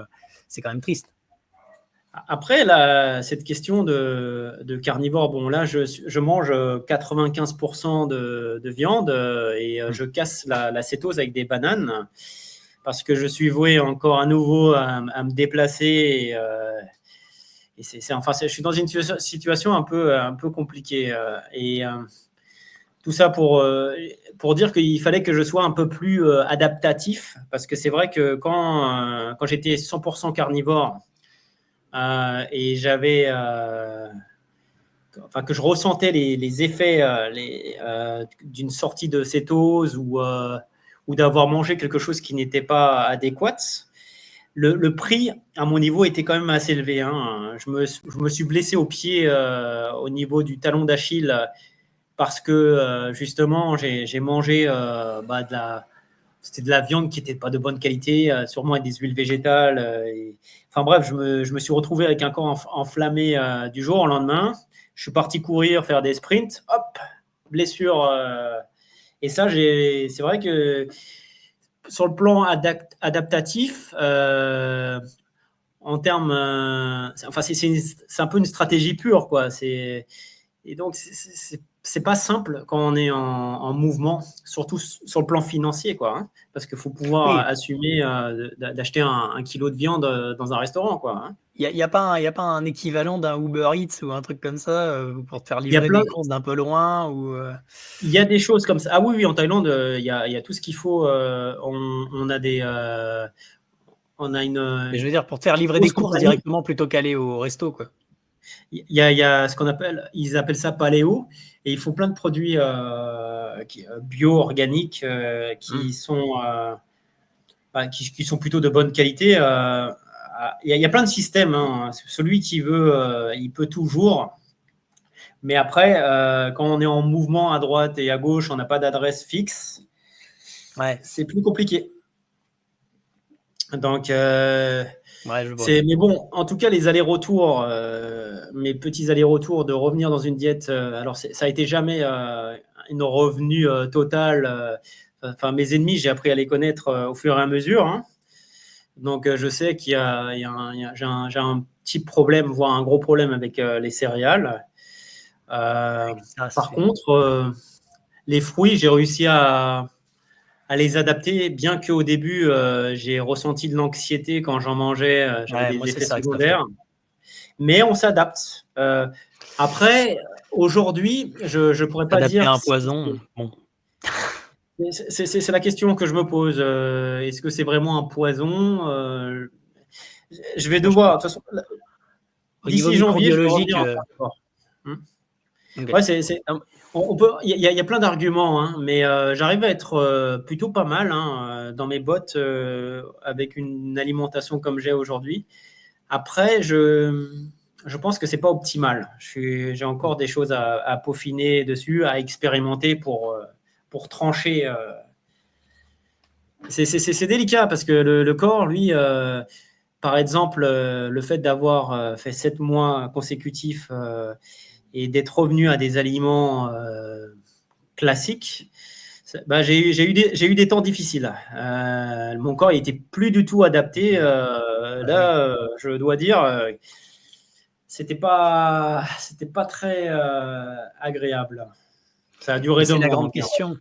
c'est quand même triste. Après, cette question de carnivore, bon, là, je mange 95% de viande et Mmh. je casse la cétose avec des bananes parce que je suis voué encore à nouveau à me déplacer. Et enfin, je suis dans une situation un peu compliquée. Tout ça pour dire qu'il fallait que je sois un peu plus adaptatif parce que c'est vrai que quand j'étais 100% carnivore, et enfin, que je ressentais les effets d'une sortie de cétose ou d'avoir mangé quelque chose qui n'était pas adéquat. Le prix à mon niveau était quand même assez élevé, hein. Je me suis blessé au pied au niveau du talon d'Achille parce que justement j'ai mangé c'était de la viande qui n'était pas de bonne qualité, sûrement avec des huiles végétales. Enfin bref, je me suis retrouvé avec un corps enflammé du jour au lendemain. Je suis parti courir, faire des sprints, hop, blessure. Et ça, c'est vrai que sur le plan adaptatif, en termes, enfin c'est un peu une stratégie pure, quoi. Et donc c'est pas simple quand on est en mouvement, surtout sur le plan financier, quoi, hein, parce qu'il faut pouvoir Oui, assumer d'acheter un kilo de viande dans un restaurant, quoi, hein. y a pas un équivalent d'un Uber Eats ou un truc comme ça pour te faire Il y a livrer plein, des courses d'un peu loin ou il y a des choses comme ça. Ah oui, oui, en Thaïlande, il y a tout ce qu'il faut. On a on a mais je veux dire pour te faire livrer des grosse courses compagnie. directement plutôt qu'aller au resto, quoi. Il y a ce qu'on appelle, ils appellent ça paléo, et ils font plein de produits bio, organiques, Mmh. qui sont plutôt de bonne qualité. Il y a plein de systèmes, hein. Celui qui veut, il peut toujours. Mais après, quand on est en mouvement à droite et à gauche, on n'a pas d'adresse fixe, Ouais, c'est plus compliqué. Donc, ouais, je vois. mais bon, en tout cas, les allers-retours, mes petits allers-retours de revenir dans une diète, alors ça a été jamais une revenu totale. Enfin, mes ennemis, j'ai appris à les connaître au fur et à mesure, hein. Donc, je sais j'ai un petit problème, voire un gros problème avec les céréales. Euh, Ça se Par fait. contre, les fruits, j'ai réussi à les adapter, bien qu'au début, j'ai ressenti de l'anxiété quand j'en mangeais, j'avais Ouais, moi, des c'est effets ça que ça fait. secondaires, mais on s'adapte. Après, aujourd'hui, je pourrais pas S'adapter à dire un si poison, bon. c'est la question que je me pose. Est-ce que c'est vraiment un poison? Je vais Moi, je pense devoir, de toute façon, au niveau d'ici janvier, je vais microbiologique, revenir en carnivore. Hmm. OK. Ouais, on peut, il y a plein d'arguments, hein, mais j'arrive à être plutôt pas mal, hein, dans mes bottes avec une alimentation comme j'ai aujourd'hui. Après, je pense que c'est pas optimal. J'ai Mmh. encore des choses à peaufiner dessus, à expérimenter pour trancher. C'est délicat parce que le corps, lui, par exemple, le fait d'avoir fait 7 mois consécutifs et d'être revenu à des aliments classiques, bah, j'ai eu des temps difficiles. Mon corps n'était plus du tout adapté. Mmh. Bah, oui. Je dois dire, c'était pas très agréable. Ça a Mais duré deux c'est la mois grande environ. question.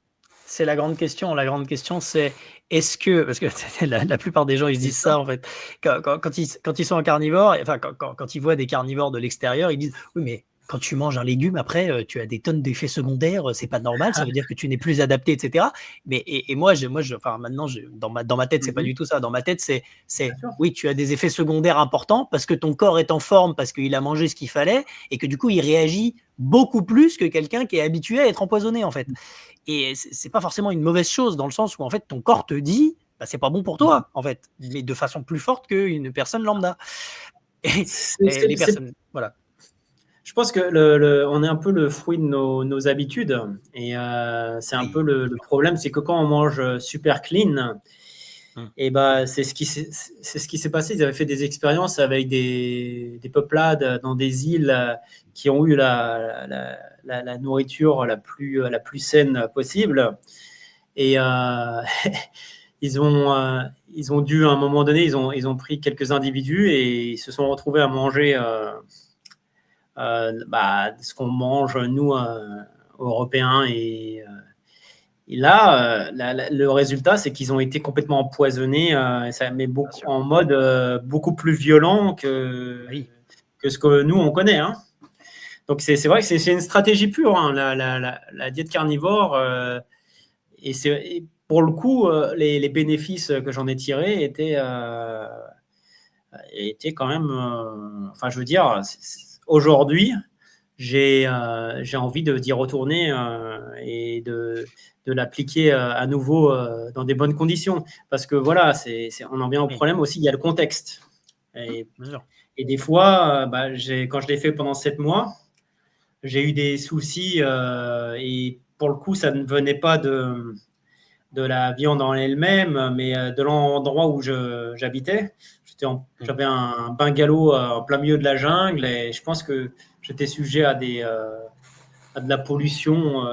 C'est la grande question. La grande question, c'est est-ce que parce que la plupart des gens, ils se disent ça, en fait. Quand ils sont carnivores, enfin, quand ils voient des carnivores de l'extérieur, ils disent: «Oui, mais quand tu manges un légume après, tu as des tonnes d'effets secondaires, c'est pas normal, ça veut dire que tu n'es plus adapté» et cetera. Mais moi je enfin, maintenant je dans ma tête, c'est pas Mhm, du tout ça. Dans ma tête, bien c'est sûr. oui, tu as des effets secondaires importants parce que ton corps est en forme, parce qu'il a mangé ce qu'il fallait et que du coup, il réagit beaucoup plus que quelqu'un qui est habitué à être empoisonné, en fait. Et c'est pas forcément une mauvaise chose dans le sens où en fait ton corps te dit bah, c'est pas bon pour Mhm. toi en fait, mais de façon plus forte qu'une personne lambda. Et, C'est- et les c'est- personnes, voilà. Je pense que on est un peu le fruit de nos habitudes. Et c'est un peu Oui, bien le sûr. problème, c'est que quand on mange super clean, Mm. et bah, c'est ce qui s'est passé. Ils avaient fait des expériences avec des peuplades dans des îles qui ont eu la nourriture la plus saine possible. Et ils ont dû, à un moment donné, ils ont pris quelques individus et ils se sont retrouvés à manger ce qu'on mange, nous, Européens. Et là, le résultat, c'est qu'ils ont été complètement empoisonnés, mais Bien sûr. en mode beaucoup plus violent Oui. que ce que nous, on connaît, hein. Donc, c'est vrai que c'est une stratégie pure, hein, la diète carnivore. Et pour le coup, les bénéfices que j'en ai tirés étaient quand même. Enfin, je veux dire, aujourd'hui, j'ai envie d'y retourner et de l'appliquer à nouveau dans des bonnes conditions. Parce que voilà, on en vient au Oui, problème aussi, il y a le contexte. Et, bien sûr. et des fois, quand je l'ai fait pendant 7 mois, j'ai eu des soucis et pour le coup, ça ne venait pas de la viande en elle-même, mais de l'endroit où j'habitais. Mm. J'avais un bungalow en plein milieu de la jungle et je pense que j'étais sujet à de la pollution.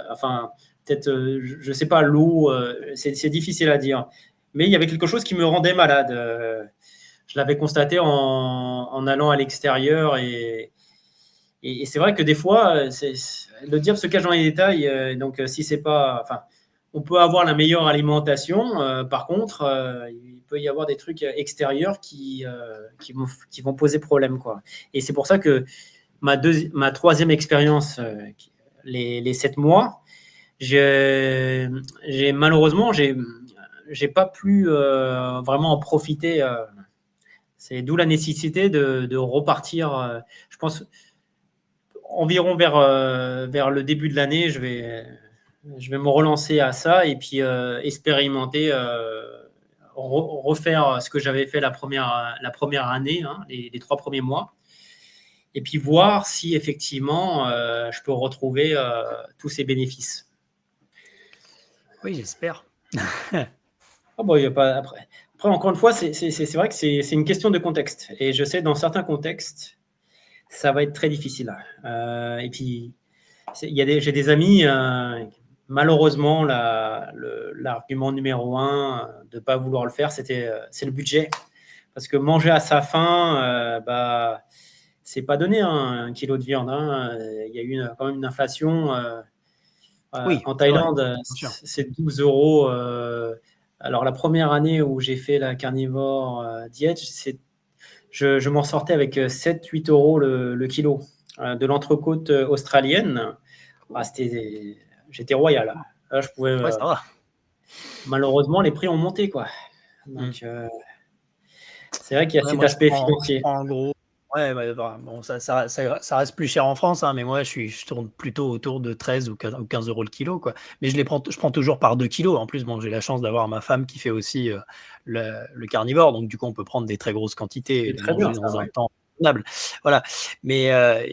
Enfin, peut-être, je sais pas, l'eau, c'est difficile à dire. Mais il y avait quelque chose qui me rendait malade. Je l'avais constaté en allant à l'extérieur et c'est vrai que des fois, le diable se cache dans les détails. Donc, si c'est pas, enfin, on peut avoir la meilleure alimentation. Par contre, il peut y avoir des trucs extérieurs qui vont poser problème, quoi. Et c'est pour ça que ma troisième expérience, les 7 mois, malheureusement, j'ai pas pu vraiment en profiter. C'est d'où la nécessité de repartir. Je pense environ vers le début de l'année, je vais me relancer à ça et puis expérimenter, refaire ce que j'avais fait la première année, hein, les 3 premiers mois, et puis voir si effectivement je peux retrouver tous ces bénéfices. Oui, j'espère. Ah bon, y a pas, après, encore une fois, c'est vrai que c'est une question de contexte. Et je sais, dans certains contextes, ça va être très difficile. Et puis, j'ai des amis, malheureusement, l'argument numéro 1 de ne pas vouloir le faire, c'est le budget. Parce que manger à sa faim, c'est pas donné, hein, 1 kilo de viande. Hein. Il y a eu quand même une inflation. Oui, en c'est vrai, Thaïlande, bien sûr. c'est 12 euros. Alors, la première année où j'ai fait la carnivore diète, je m'en sortais avec 7-8 euros le kilo. De l'entrecôte australienne, j'étais royal. Là, je pouvais, Ouais, ça va. malheureusement, les prix ont monté, quoi. Donc, c'est vrai qu'il y a Ouais, cet moi, aspect je financier. prends en gros. Ouais, voilà. Bon, ça reste plus cher en France, hein, mais moi, je tourne plutôt autour de 13 ou 15 euros le kilo, quoi. Mais je prends toujours par 2 kilos. En plus, bon, j'ai la chance d'avoir ma femme qui fait aussi le carnivore, donc du coup, on peut prendre des très grosses quantités et C'est les très bien, manger ça, dans un ouais. temps raisonnable. Voilà. Mais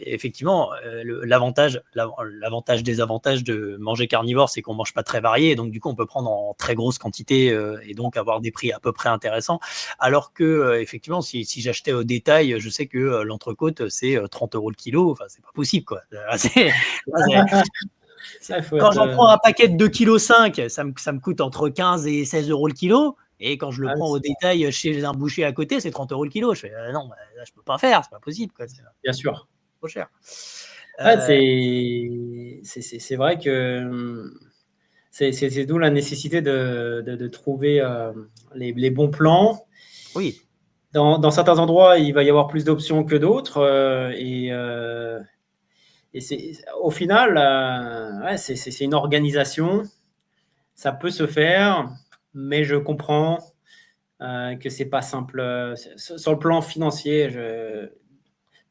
effectivement, l'avantage des avantages de manger carnivore, c'est qu'on mange pas très varié, donc du coup, on peut prendre en très grosse quantité et donc avoir des prix à peu près intéressants. Alors que, effectivement, si j'achetais au détail, je sais que l'entrecôte, c'est 30 euros le kilo. Enfin, c'est pas possible, quoi. Quand j'en prends un paquet de 2,5 kg, ça me coûte entre 15 et 16 euros le kilo. Et quand je le prends au détail chez un boucher à côté, c'est 30 euros le kilo. Je fais non, là, je peux pas faire, c'est pas possible, quoi. C'est bien sûr. trop cher. C'est vrai que c'est d'où la nécessité de trouver les bons plans. Oui. Dans certains endroits, il va y avoir plus d'options que d'autres. Et au final, c'est une organisation. Ça peut se faire, mais je comprends que c'est pas simple. Sur le plan financier,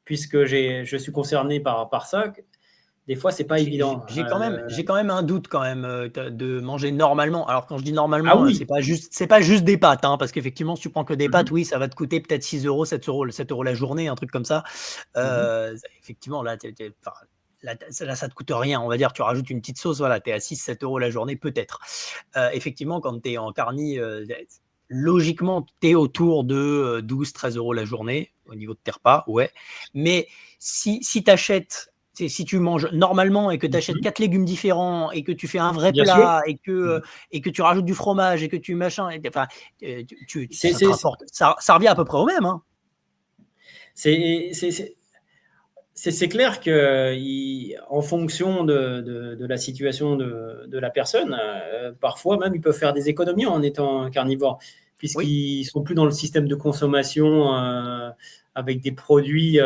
puisque je suis concerné par ça, des fois, c'est pas évident. J'ai quand même un doute quand même de manger normalement. Alors quand je dis Ah normalement, oui. c'est pas juste des pâtes, hein, parce qu'effectivement, si tu prends que des pâtes, Mhm. oui, ça va te coûter peut-être 6 euros, 7 euros, 7 euros la journée, un truc comme ça. Mhm. Effectivement, là, enfin, là, ça te coûte rien. On va dire, tu rajoutes une petite sauce, voilà, tu es à 6-7 euros la journée, peut-être. Effectivement, quand tu es en carni, logiquement, tu es autour de 12-13 euros la journée au niveau de tes repas, ouais. Mais si tu achètes, si tu manges normalement et que tu achètes Mhm. 4 légumes différents et que tu fais un vrai Bien sûr. plat et que tu rajoutes du fromage et que tu machin, enfin, C'est ça te rapporte, ça revient à peu près au même. Hein. c'est clair que en fonction de la situation de la personne, parfois même ils peuvent faire des économies en étant carnivore, Oui, puisqu'ils sont plus dans le système de consommation avec des produits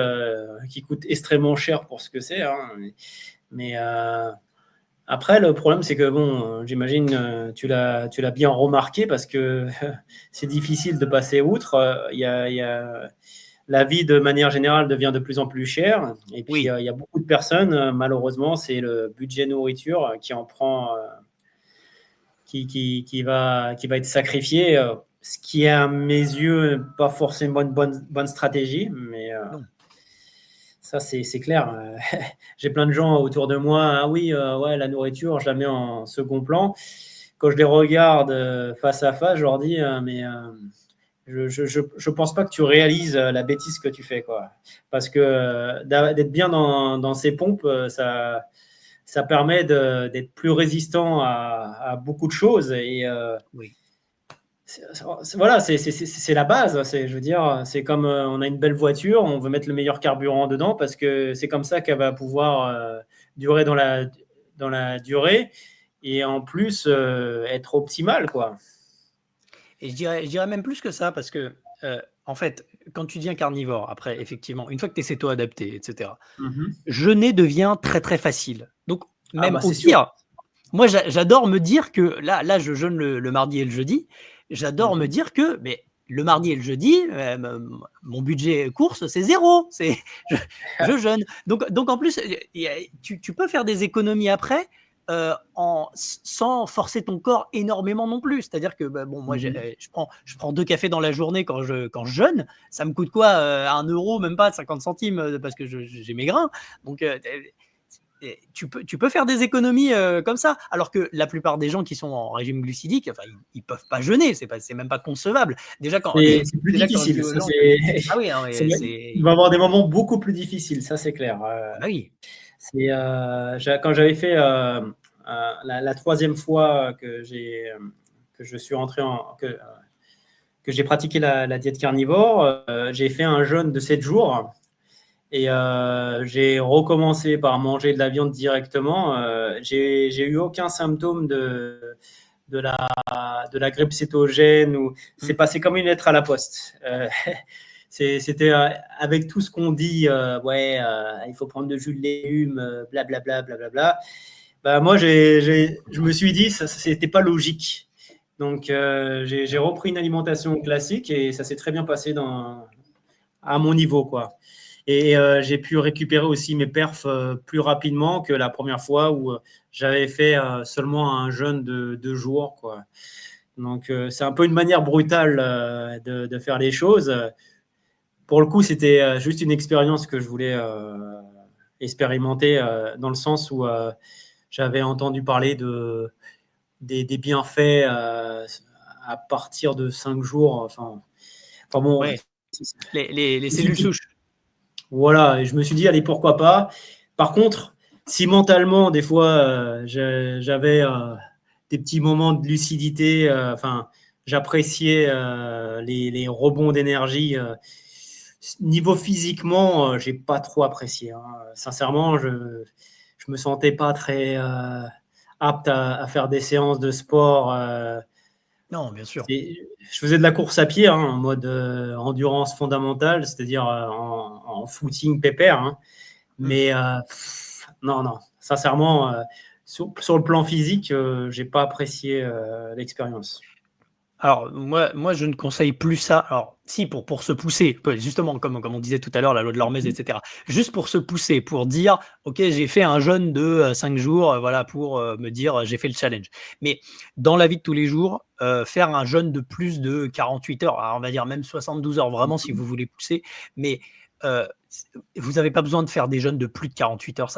qui coûtent extrêmement cher pour ce que c'est. Hein. Mais après, le problème, c'est que, bon, j'imagine, tu l'as bien remarqué parce que c'est difficile de passer outre. La vie, de manière générale, devient de plus en plus chère. Et puis, oui. il y a beaucoup de personnes, malheureusement, c'est le budget nourriture qui en prend, qui va être sacrifié, ce qui est, à mes yeux, pas forcément une bonne stratégie. Mais Non. ça, c'est clair. J'ai plein de gens autour de moi. Ah oui, ouais, la nourriture, je la mets en second plan. Quand je les regarde face à face, je leur dis, mais je pense pas que tu réalises la bêtise que tu fais, quoi. Parce que d'être bien dans ces pompes, ça permet d'être plus résistant à beaucoup de choses. Et Oui. voilà, c'est la base. Je veux dire, c'est comme on a une belle voiture, on veut mettre le meilleur carburant dedans parce que c'est comme ça qu'elle va pouvoir durer dans la durée. et en plus être optimal, quoi. Et je dirais même plus que ça, parce que, en fait, quand tu deviens carnivore, après, effectivement, une fois que tu es céto-adapté, et cetera, Mhm. jeûner devient très, très facile. Donc, Ah même bah au c'est sûr. pire, moi, j'adore me dire que là, je jeûne le mardi et le jeudi. J'adore me Mhm. dire que, mais le mardi et le jeudi, mon budget course, c'est 0. Je, je jeûne. Donc, en plus, tu peux faire des économies après, sans forcer ton corps énormément non plus. C'est-à-dire que, bah, bon, moi, Mhm. je prends 2 cafés dans la journée quand je jeûne. Ça me coûte quoi, 1 euro, même pas 50 centimes, parce que j'ai mes grains. Donc, et tu peux faire des économies comme ça, alors que la plupart des gens qui sont en régime glucidique, enfin, ils peuvent pas jeûner, c'est même pas concevable. C'est plus Déjà quand je dis difficile. aux Ça, gens que c'est... ah oui, non, mais Il va y avoir des moments beaucoup plus difficiles, ça c'est clair. ah bah oui, Quand j'avais fait la troisième fois que je suis rentré que j'ai pratiqué la diète carnivore, j'ai fait un jeûne de 7 jours et j'ai recommencé par manger de la viande directement. J'ai eu aucun symptôme de la grippe cétogène. C'est mm, passé comme une lettre à la poste. C'était avec tout ce qu'on dit, ouais, il faut prendre de jus de légumes, blablabla, blablabla. Bah, moi, je me suis dit, ça, c'était pas logique. Donc, j'ai repris une alimentation classique et ça s'est très bien passé à mon niveau, quoi. Et j'ai pu récupérer aussi mes perfs plus rapidement que la première fois où j'avais fait seulement un jeûne de 2 jours, quoi. Donc, c'est un peu une manière brutale de faire les choses. Pour le coup, c'était juste une expérience que je voulais expérimenter dans le sens où j'avais entendu parler des bienfaits à partir de 5 jours. Enfin bon, ouais, les je me suis cellules dit, souches. voilà, et je me suis dit, allez, pourquoi pas. Par contre, si mentalement, des fois, j'avais des petits moments de lucidité, enfin, j'appréciais les rebonds d'énergie. Niveau physiquement, j'ai pas trop apprécié, hein. Sincèrement, je me sentais pas très apte à faire des séances de sport. Non, bien sûr. Je faisais de la course à pied, hein, en mode endurance fondamentale, c'est-à-dire en footing pépère, hein. Mm. Mais non, non, sincèrement, sur le plan physique, j'ai pas apprécié l'expérience. Alors, moi, je ne conseille plus ça. Alors, si, pour se pousser, justement, comme on disait tout à l'heure, la loi de l'hormèse, etc. Juste pour se pousser, pour dire, OK, j'ai fait un jeûne de 5 jours, voilà, pour me dire, j'ai fait le challenge. Mais dans la vie de tous les jours, faire un jeûne de plus de 48 heures, alors on va dire même 72 heures, vraiment, si vous voulez pousser. Mais euh, vous n'avez pas besoin de faire des jeûnes de plus de 48 heures.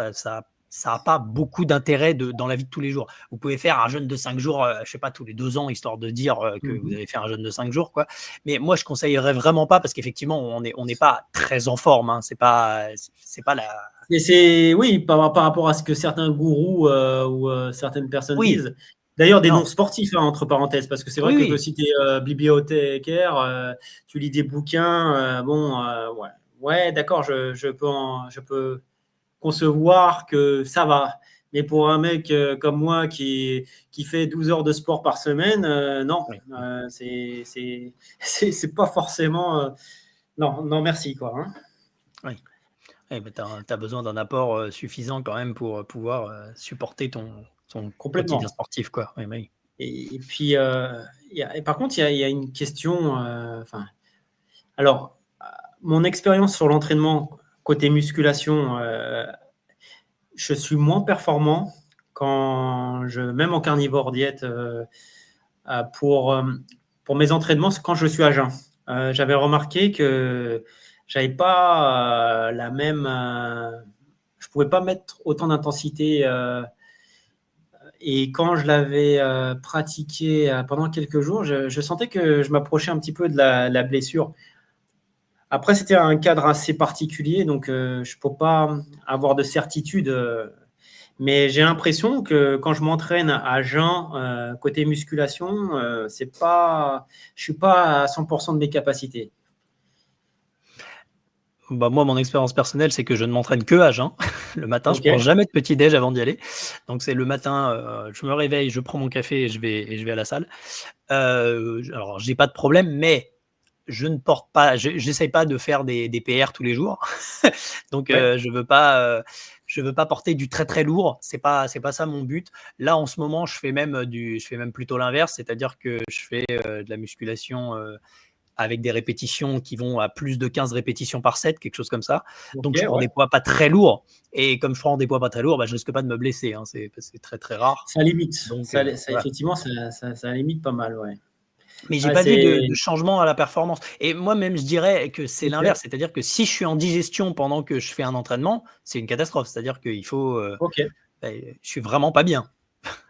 Ça n'a pas beaucoup d'intérêt dans la vie de tous les jours. Vous pouvez faire un jeûne de 5 jours, je sais pas, tous les 2 ans, histoire de dire que vous Mhm. avez fait un jeûne de 5 jours, quoi. Mais moi, je conseillerais vraiment pas, parce qu'effectivement, on n'est pas très en forme, hein. C'est pas la. Oui, par rapport à ce que certains gourous ou certaines personnes Oui, disent. D'ailleurs, des non, non-sportifs, hein, entre parenthèses, parce que c'est vrai oui, que oui. si tu es bibliothécaire, tu lis des bouquins, bon, ouais, ouais, d'accord, je peux concevoir que ça va. Mais pour un mec comme moi qui fait 12 heures de sport par semaine, non, Oui, c'est pas forcément. Non, non, merci, quoi, hein. oui. Oui, mais tu as besoin d'un apport suffisant quand même pour pouvoir supporter ton quotidien Complètement. sportif, quoi. Oui, bah oui. Et puis, et par contre, il y a une question. Alors, mon expérience sur l'entraînement côté musculation, je suis moins performant même en carnivore diète, euh, pour, euh, pour mes entraînements quand je suis à jeun. J'avais remarqué que j'avais pas la même. Je pouvais pas mettre autant d'intensité. Et quand je l'avais pratiqué pendant quelques jours, je sentais que je m'approchais un petit peu de la blessure. Après, c'était un cadre assez particulier, donc je ne peux pas avoir de certitude. Mais j'ai l'impression que quand je m'entraîne à jeun, côté musculation, c'est pas, je ne suis pas à 100% de mes capacités. Bah, moi, mon expérience personnelle, c'est que je ne m'entraîne que à jeun. Le matin, je prends OK. jamais de petit déj avant d'y aller. Donc c'est le matin, je me réveille, je prends mon café et je vais à la salle. Alors j'ai pas de problème, mais je ne porte pas j'essaye pas de faire des PR tous les jours. Donc Ouais. je veux pas porter du très, très lourd. C'est pas ça mon but. Là, en ce moment, je fais même plutôt l'inverse, c'est-à-dire que je fais, de la musculation, avec des répétitions qui vont à plus de 15 répétitions par set, quelque chose comme ça. Donc je OK, prends ouais. des poids pas très lourds et comme je prends des poids pas très lourds, bah, je risque pas de me blesser, hein, c'est très, très rare. Ça limite. Donc Ça voilà. effectivement, ça limite pas mal, ouais. Mais j'ai Ah, pas vu c'est de changement à la performance et moi même je dirais que c'est OK, l'inverse, c'est-à-dire que si je suis en digestion pendant que je fais un entraînement, c'est une catastrophe. C'est-à-dire qu'il faut, OK. je suis vraiment pas bien.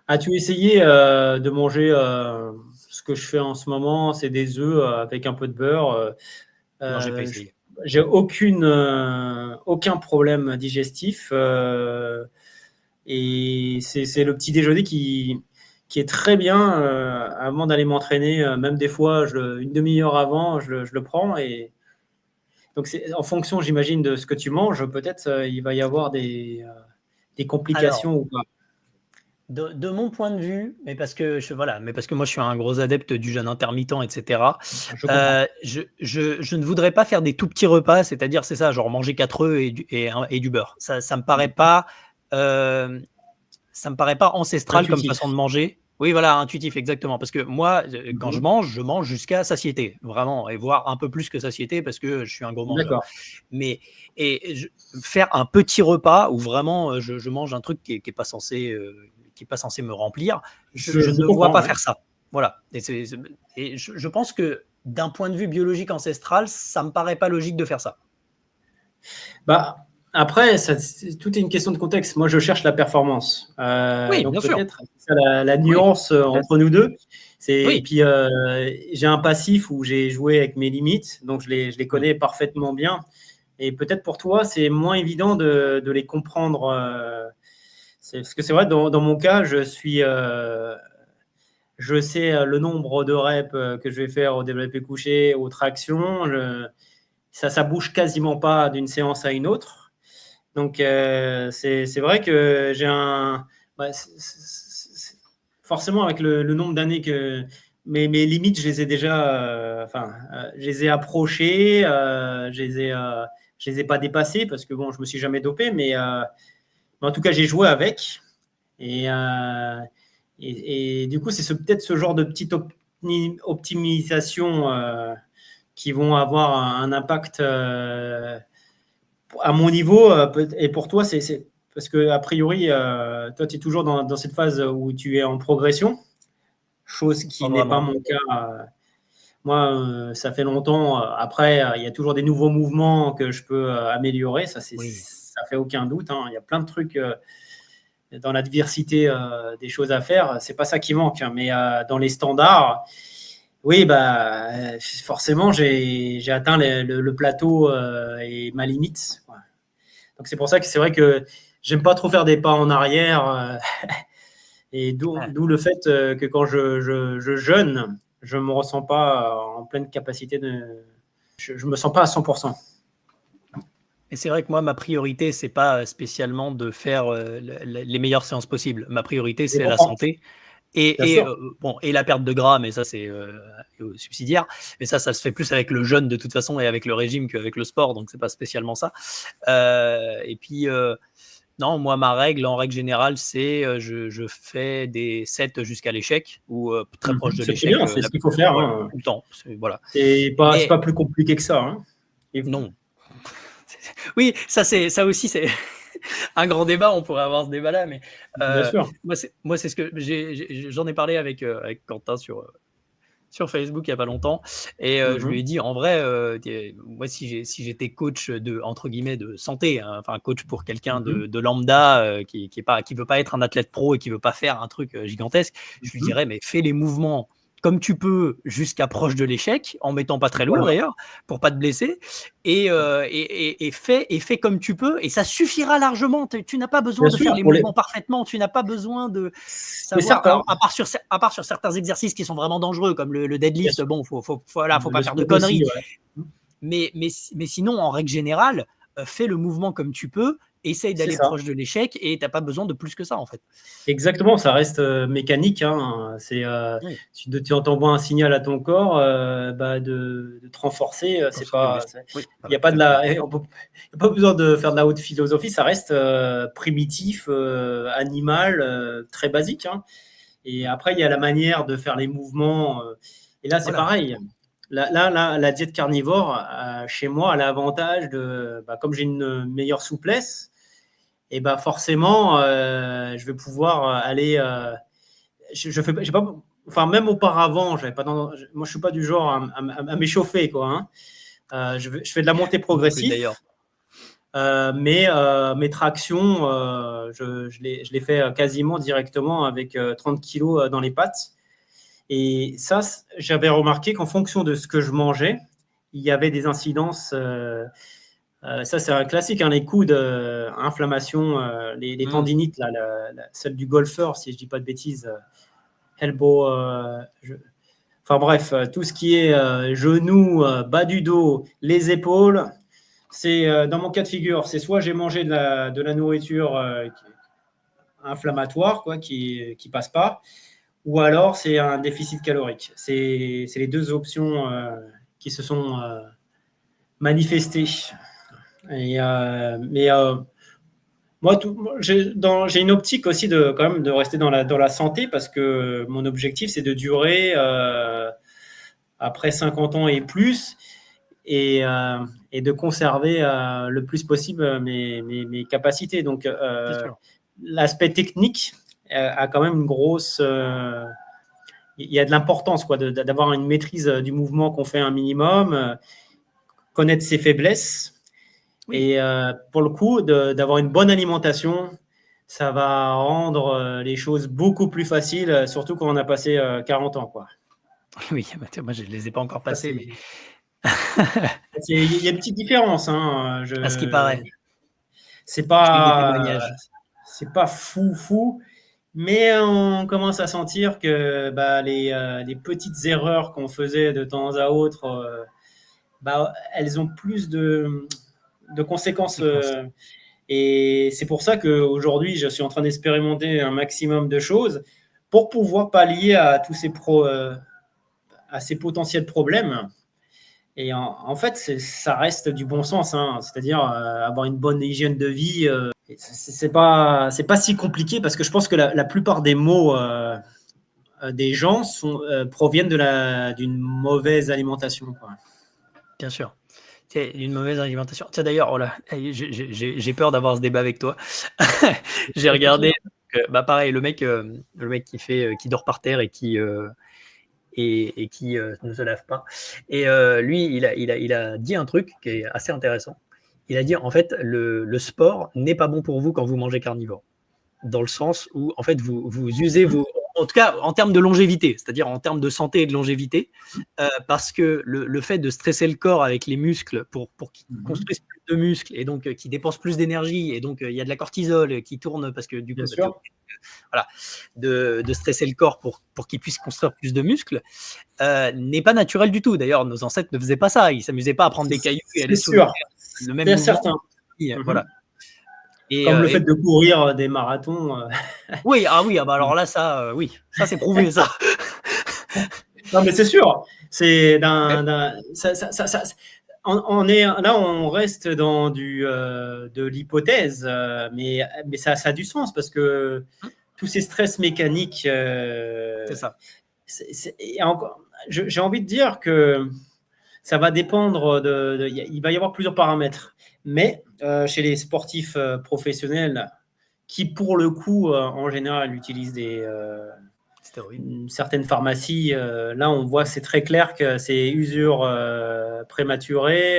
As-tu essayé, de manger, ce que je fais en ce moment, c'est des œufs, avec un peu de beurre, Non, j'ai pas j essayé. j'ai aucun problème digestif, et c'est le petit déjeuner qui est très bien, avant d'aller m'entraîner, même des fois une demi-heure avant, je le prends et donc c'est en fonction, j'imagine, de ce que tu manges, peut-être, il va y avoir des Alors complications ou pas? de mon point de vue, mais parce que moi je suis un gros adepte du jeûne intermittent et cetera, Je comprends. je ne voudrais pas faire des tout petits repas, c'est-à-dire c'est ça, genre manger 4 œufs et du beurre. Ça me paraît pas, hem, ça me paraît pas ancestral comme Intuitif. façon de manger. Oui, voilà, intuitif, exactement. Parce que moi, quand Mmh. je mange jusqu'à satiété, vraiment, et voire un peu plus que satiété parce que je suis un gros mangeur. D'accord. Mais faire un petit repas où vraiment je mange un truc qui est pas censé me remplir, je ne Je me vois comprends, pas ouais. faire ça. Voilà. Et je pense que d'un point de vue biologique ancestral, ça me paraît pas logique de faire ça. Bah, après, tout est une question de contexte. Moi, je cherche la performance. Oui, Donc bien sûr. peut-être, c'est ça la Oui, nuance peut-être. entre nous deux. Et Oui. puis, j'ai un passif où j'ai joué avec mes limites, donc je les Mmh. connais parfaitement bien. Et peut-être pour toi, c'est moins évident de les comprendre. Parce que c'est vrai, dans mon cas, je sais le nombre de reps que je vais faire au développé couché, aux tractions. Ça bouge quasiment pas d'une séance à une autre. Donc, c'est vrai que j'ai un. Bah, forcément, avec le nombre d'années que. Mes limites, je les ai déjà. Enfin, je les ai approchées, je les ai pas dépassées parce que bon, je me suis jamais dopé, mais en tout cas, j'ai joué avec. Et, du coup, c'est peut-être ce genre de petite optimisation qui vont avoir un impact à mon niveau. Et pour toi, c'est parce que a priori, toi, tu es toujours dans cette phase où tu es en progression, chose Pas qui n'est pas vraiment. mon cas. Moi, ça fait longtemps. Après, il y a toujours des nouveaux mouvements que je peux améliorer. Oui. Ça fait aucun doute, hein. Il y a plein de trucs dans la diversité des choses à faire. C'est pas ça qui manque, hein. Mais dans les standards, oui, bah, forcément, j'ai atteint le plateau et ma limite. Ouais. Donc c'est pour ça que c'est vrai que j'aime pas trop faire des pas en arrière. Et Ouais. d'où le fait que quand je jeûne, je me ressens pas en pleine capacité de. Je me sens pas à 100%. Et c'est vrai que moi, ma priorité, c'est pas spécialement de faire, les meilleures séances possibles. Ma priorité, Je c'est la comprends, santé bien et sûr. bon et la perte de gras, mais ça, c'est, subsidiaire. Mais ça se fait plus avec le jeûne de toute façon et avec le régime qu'avec le sport, donc c'est pas spécialement ça. Et puis, non, moi, en règle générale, c'est, je fais des sets jusqu'à l'échec ou, très proche de C'est très l'échec, bien, c'est ce qu'il faut faire, voilà, hein. tout le temps. Voilà. C'est Mais pas plus compliqué que ça, hein. Et non. Oui, ça aussi, c'est un grand débat, on pourrait avoir ce débat-là, mais bien sûr. moi, c'est ce que j'en ai parlé avec Quentin sur Facebook il y a pas longtemps et je lui ai dit: «En vrai, moi, si j'étais coach de entre guillemets «de santé», hein, enfin coach pour quelqu'un Mmh. de lambda, qui veut pas être un athlète pro et qui veut pas faire un truc, gigantesque, je lui Mmh. dirais: «Mais fais les mouvements comme tu peux jusqu'à proche de l'échec, en mettant pas très lourd Voilà, d'ailleurs, pour pas te blesser et fais comme tu peux et ça suffira largement. Tu n'as pas besoin bien de sûr, faire les mouvements parfaitement, tu n'as pas besoin de c'est savoir certain, alors à part sur certains exercices qui sont vraiment dangereux comme le bien deadlift, sûr. bon, faut voilà, faut pas Le faire de squat aussi, conneries. ouais. Mais sinon, en règle générale, fais le mouvement comme tu peux, essaye C'est d'aller ça. proche de l'échec et tu n'as pas besoin de plus que ça, en fait. Exactement, ça reste mécanique. Hein. Oui, Tu envoies un signal à ton corps de te renforcer. on C'est sort du pas, muscle. Oui, il n'y a voilà, pas exactement. y a pas besoin de faire de la haute philosophie. Ça reste primitif, animal, très basique. Hein. Et après, il y a la manière de faire les mouvements. Et là, c'est Voilà. pareil. La diète carnivore, chez moi, a l'avantage de, comme j'ai une meilleure souplesse, et forcément, je vais pouvoir aller. Je fais, j'ai pas, enfin, même auparavant, j'avais pas, moi, je suis pas du genre à m'échauffer, quoi. Hein. Je fais de la montée Moi non plus, progressive, d'ailleurs. mais mes tractions, je les fais quasiment directement avec 30 kilos dans les pattes. Et ça, j'avais remarqué qu'en fonction de ce que je mangeais, il y avait des incidences. Ça, c'est un classique, hein, les coudes, inflammation, les Mm. tendinites, là, celle du golfeur, si je ne dis pas de bêtises, elbow. Enfin bref, tout ce qui est genoux, bas du dos, les épaules, c'est dans mon cas de figure, c'est soit j'ai mangé de la nourriture inflammatoire, quoi, qui passe pas, ou alors c'est un déficit calorique. C'est les deux options qui se sont manifestées. Mais moi, j'ai une optique aussi quand même de rester dans la santé parce que mon objectif, c'est de durer après 50 ans et plus et de conserver le plus possible mes capacités. Donc, C'est sûr. l'aspect technique a quand même une grosse. Il y a de l'importance quoi, d'avoir une maîtrise du mouvement qu'on fait un minimum, connaître ses faiblesses. Oui. Et pour le coup, d'avoir une bonne alimentation, ça va rendre les choses beaucoup plus faciles, surtout quand on a passé 40 ans. Quoi. Oui, moi, je ne les ai pas encore Ça, passés, mais il y a une petite différence. Hein. à ce qui paraît, C'est j'ai eu des pas, témoignages. c'est pas fou, mais on commence à sentir que les petites erreurs qu'on faisait de temps à autre, elles ont plus de conséquences. Et c'est pour ça qu'aujourd'hui, je suis en train d'expérimenter un maximum de choses pour pouvoir pallier à tous à ces potentiels problèmes. Et en fait, ça reste du bon sens, hein. C'est-à-dire avoir une bonne hygiène de vie. C'est pas si compliqué parce que je pense que la plupart des maux des gens proviennent d'une mauvaise alimentation. Quoi. Bien sûr. C'est une mauvaise alimentation. Tiens, d'ailleurs, oh là, j'ai peur d'avoir ce débat avec toi. J'ai regardé, pareil, le mec qui dort par terre et qui ne se lave pas. Et lui, il a dit un truc qui est assez intéressant. Il a dit, en fait, le sport n'est pas bon pour vous quand vous mangez carnivore. Dans le sens où, en fait, vous usez en tout cas, en termes de longévité, c'est-à-dire en termes de santé et de longévité, parce que le fait de stresser le corps avec les muscles pour qu'ils construisent plus de muscles et donc qui dépensent plus d'énergie, et donc il y a de la cortisol qui tourne parce que du coup, Bien sûr. voilà, de stresser le corps pour qu'il puisse construire plus de muscles, n'est pas naturel du tout. D'ailleurs, nos ancêtres ne faisaient pas ça. Ils ne s'amusaient pas à prendre des cailloux et aller C'est soulever sûr. le même C'est mouvement. certain. Voilà. Et, Comme le fait de courir des marathons. oui, alors là, ça, oui, ça c'est prouvé, ça. Non, mais c'est sûr. C'est Ouais. on reste dans de l'hypothèse, mais ça a du sens parce que tous ces stress mécaniques, C'est ça. et encore, j'ai envie de dire que ça va dépendre il va y avoir plusieurs paramètres. Mais chez les sportifs professionnels, qui pour le coup, en général, utilisent certaines pharmacies, là on voit que c'est très clair que c'est usure prématurée.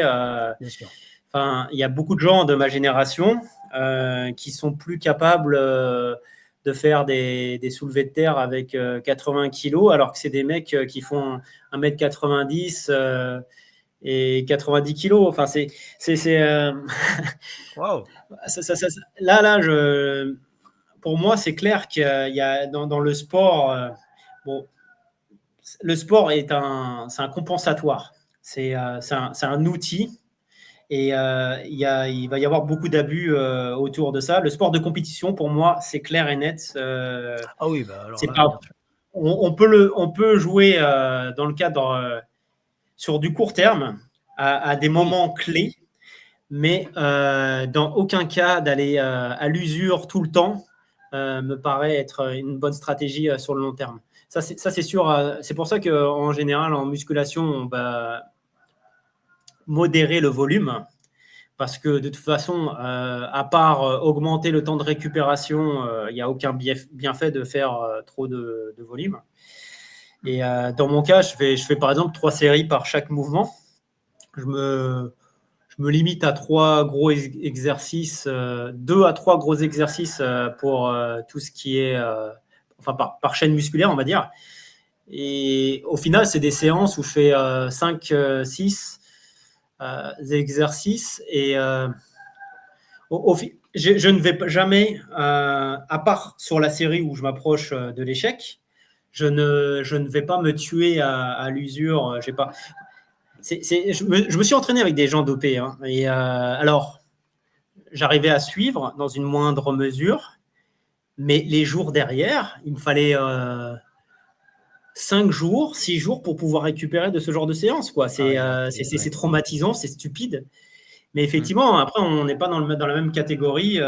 Bien sûr. Enfin, il y a beaucoup de gens de ma génération qui sont plus capables de faire des soulevés de terre avec 80 kilos, alors que c'est des mecs qui font 1m90 et 90 kilos. Enfin, Waouh. là, pour moi, c'est clair qu'il y a dans le sport, bon, le sport c'est un compensatoire. C'est un outil. Et il va y avoir beaucoup d'abus autour de ça. Le sport de compétition, pour moi, c'est clair et net. Ah oui, bah alors C'est là, pas, bien sûr. on peut jouer dans le cadre sur du court terme à des Oui, moments clés, mais dans aucun cas d'aller à l'usure tout le temps me paraît être une bonne stratégie sur le long terme. Ça, c'est sûr. C'est pour ça qu'en général, en musculation, on va modérer le volume. Parce que de toute façon, à part augmenter le temps de récupération, il n'y a aucun bienfait de faire trop de volume. Et dans mon cas, je fais par exemple 3 séries par chaque mouvement. Je me limite à 3 gros exercices, 2 à 3 gros exercices pour tout ce qui est, enfin par chaîne musculaire, on va dire. Et au final, c'est des séances où je fais 5, 6 exercices et je ne vais jamais, à part sur la série où je m'approche de l'échec, je ne vais pas me tuer à l'usure. J'ai pas. Je me suis entraîné avec des gens dopés, hein, et alors j'arrivais à suivre dans une moindre mesure, mais les jours derrière, il me fallait 5 jours, 6 jours pour pouvoir récupérer de ce genre de séance, quoi. ah oui, C'est traumatisant, c'est stupide. Mais Mm. effectivement, après, on n'est pas dans la même catégorie.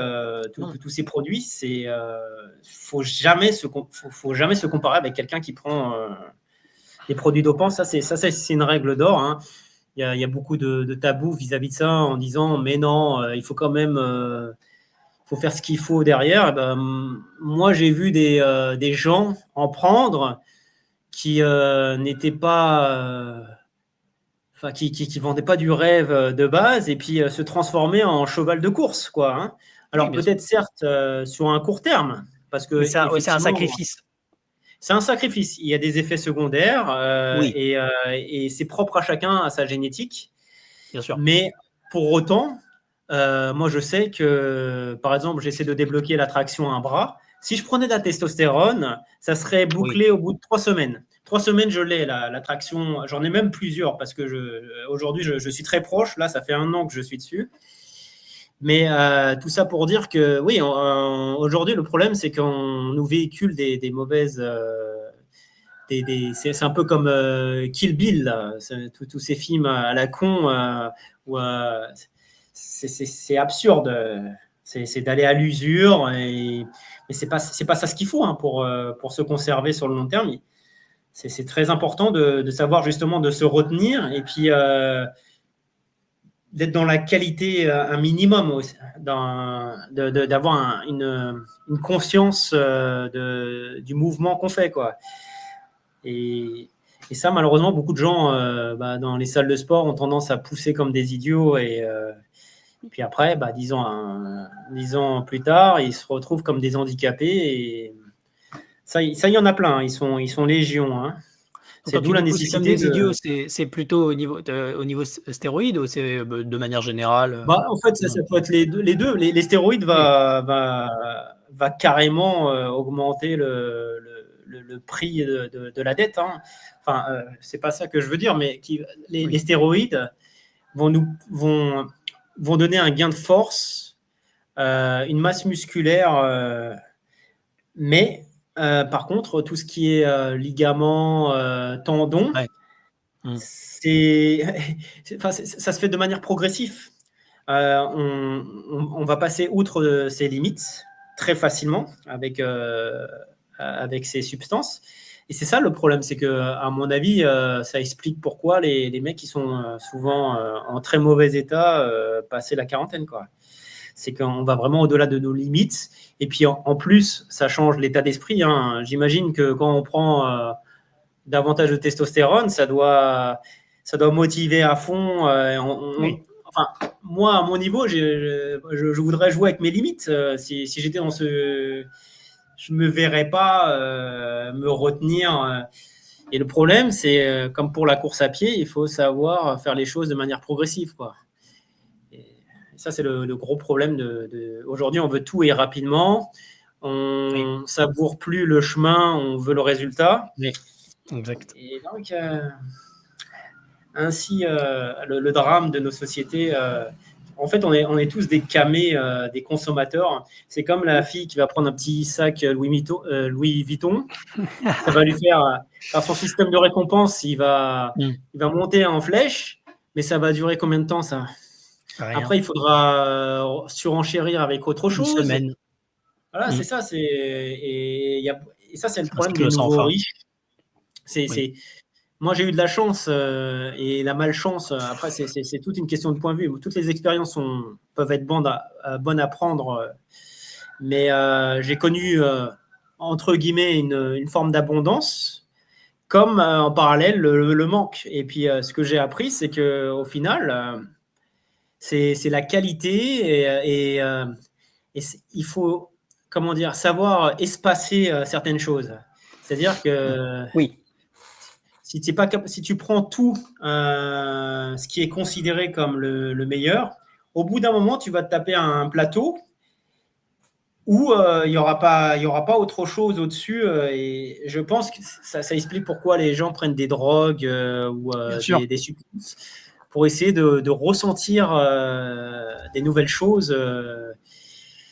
Non. Tous ces produits, faut jamais faut jamais se comparer avec quelqu'un qui prend des produits dopants. Ça, c'est une règle d'or, hein. Il y a beaucoup de tabous vis-à-vis de ça en disant, mais non, il faut quand même, faut faire ce qu'il faut derrière. Et ben, moi, j'ai vu des gens en prendre qui n'étaient pas enfin, qui vendaient pas du rêve de base et puis se transformer en cheval de course, quoi, hein. Oui, Alors bien sûr. peut-être certes sur un court terme, parce Mais que ça, ouais, c'est un effectivement sacrifice. c'est un sacrifice. Il y a des effets secondaires Oui, et c'est propre à chacun, à sa génétique. bien sûr. Mais pour autant, moi je sais que par exemple j'essaie de débloquer la traction à un bras. Si je prenais de la testostérone, ça serait Oui. bouclé au bout de 3 semaines. 3 semaines, je l'ai, la traction. J'en ai même plusieurs parce que aujourd'hui, je suis très proche. Là, ça fait 1 an que je suis dessus. Mais tout ça pour dire que oui, aujourd'hui, le problème, c'est qu'on nous véhicule des mauvaises. C'est un peu comme Kill Bill, là. Tous ces films à la con où c'est absurde. C'est d'aller à l'usure. Mais c'est pas ça ce qu'il faut, hein, pour se conserver sur le long terme. C'est très important de savoir justement de se retenir et puis d'être dans la qualité un minimum aussi, d'avoir une conscience du mouvement qu'on fait, quoi. Et, et ça, malheureusement, beaucoup de gens dans les salles de sport ont tendance à pousser comme des idiots et puis après, 10 ans plus tard, ils se retrouvent comme des handicapés et ça il y en a plein, hein. Ils sont légion, hein. Donc C'est quand d'où tu la dis pousser comme nécessité des idiots, de. c'est plutôt au niveau stéroïdes ou c'est de manière générale En fait, ça comment? peut être les deux. Les deux. Les stéroïdes Oui, va carrément augmenter le prix de la dette, hein. Enfin, c'est pas ça que je veux dire, mais les oui, stéroïdes vont donner un gain de force, une masse musculaire, mais par contre, tout ce qui est ligaments, tendons, ouais. Mmh. c'est, ça se fait de manière progressive. On va passer outre ces limites très facilement avec ces substances. Et c'est ça le problème, c'est que, à mon avis, ça explique pourquoi les mecs qui sont souvent en très mauvais état passer la quarantaine, quoi. C'est qu'on va vraiment au-delà de nos limites. Et puis en plus, ça change l'état d'esprit, hein. J'imagine que quand on prend davantage de testostérone, ça doit motiver à fond. Oui. Enfin, moi, à mon niveau, je voudrais jouer avec mes limites. Si j'étais dans ce. Je ne me verrais pas me retenir. Et le problème, c'est comme pour la course à pied, il faut savoir faire les choses de manière progressive, quoi. Et ça, c'est le gros problème aujourd'hui. On veut tout et rapidement. Oui, On savoure plus le chemin, on veut le résultat. oui, exact. Et donc, ainsi le drame de nos sociétés. En fait, on est tous des camés, des consommateurs. C'est comme la fille qui va prendre un petit sac Louis Vuitton. Ça va lui faire, par son système de récompense, il va monter en flèche, mais ça va durer combien de temps, ça? Rien. Après, il faudra surenchérir avec autre Une chose. semaine. Voilà, c'est ça. Et ça, c'est le problème des cycle sans nouveaux fin. riches. Moi, j'ai eu de la chance et la malchance. Après, c'est toute une question de point de vue. Toutes les expériences peuvent être bonnes à prendre. Mais j'ai connu, entre guillemets, une forme d'abondance, comme en parallèle le manque. Et puis, ce que j'ai appris, c'est qu'au final, c'est la qualité et il faut, comment dire, savoir espacer certaines choses. C'est-à-dire que si tu prends tout ce qui est considéré comme le meilleur, au bout d'un moment, tu vas te taper un plateau où il n'y aura pas autre chose au-dessus. Et je pense que ça explique pourquoi les gens prennent des drogues ou des substances pour essayer de ressentir des nouvelles choses.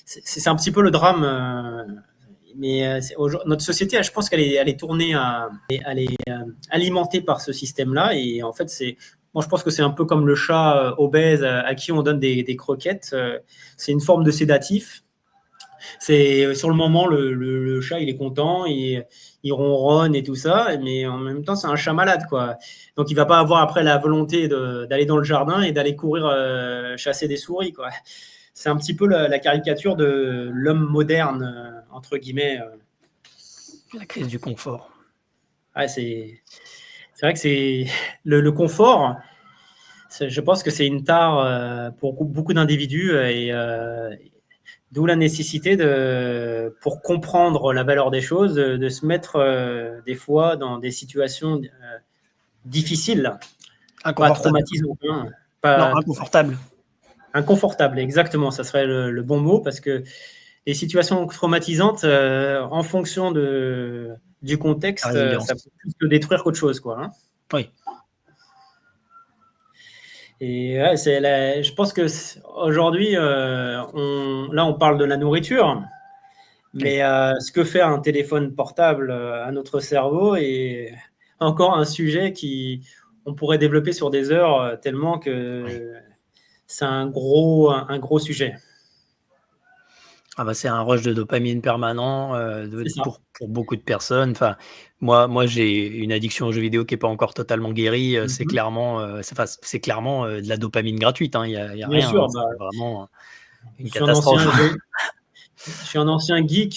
C'est un petit peu le drame. Mais notre société, je pense qu'elle est tournée elle est alimentée par ce système-là. Et en fait, moi, je pense que c'est un peu comme le chat obèse à qui on donne des croquettes. C'est une forme de sédatif. C'est sur le moment, le chat, il est content, il ronronne et tout ça, mais en même temps, c'est un chat malade, quoi. Donc, il va pas avoir après la volonté d'aller dans le jardin et d'aller courir chasser des souris, quoi. C'est un petit peu la caricature de l'homme moderne, entre guillemets. La crise du confort. Ouais, c'est vrai que c'est le confort. Je pense que c'est une tare pour beaucoup d'individus et d'où la nécessité pour comprendre la valeur des choses, de se mettre des fois dans des situations difficiles, pas traumatisantes. Non, inconfortable. Inconfortable, exactement, ça serait le bon mot, parce que les situations traumatisantes, en fonction du contexte, ça peut plus te détruire qu'autre chose, quoi. Hein. Oui. Et ouais, je pense que aujourd'hui, on parle de la nourriture, mais ce que fait un téléphone portable à notre cerveau est encore un sujet on pourrait développer sur des heures, tellement que c'est un gros sujet. Ah bah, c'est un rush de dopamine permanent pour beaucoup de personnes. Enfin, moi j'ai une addiction aux jeux vidéo qui n'est pas encore totalement guérie. C'est clairement, de la dopamine gratuite. Hein. Il y a Bien rien. sûr, C'est vraiment une je catastrophe. suis un ancien geek.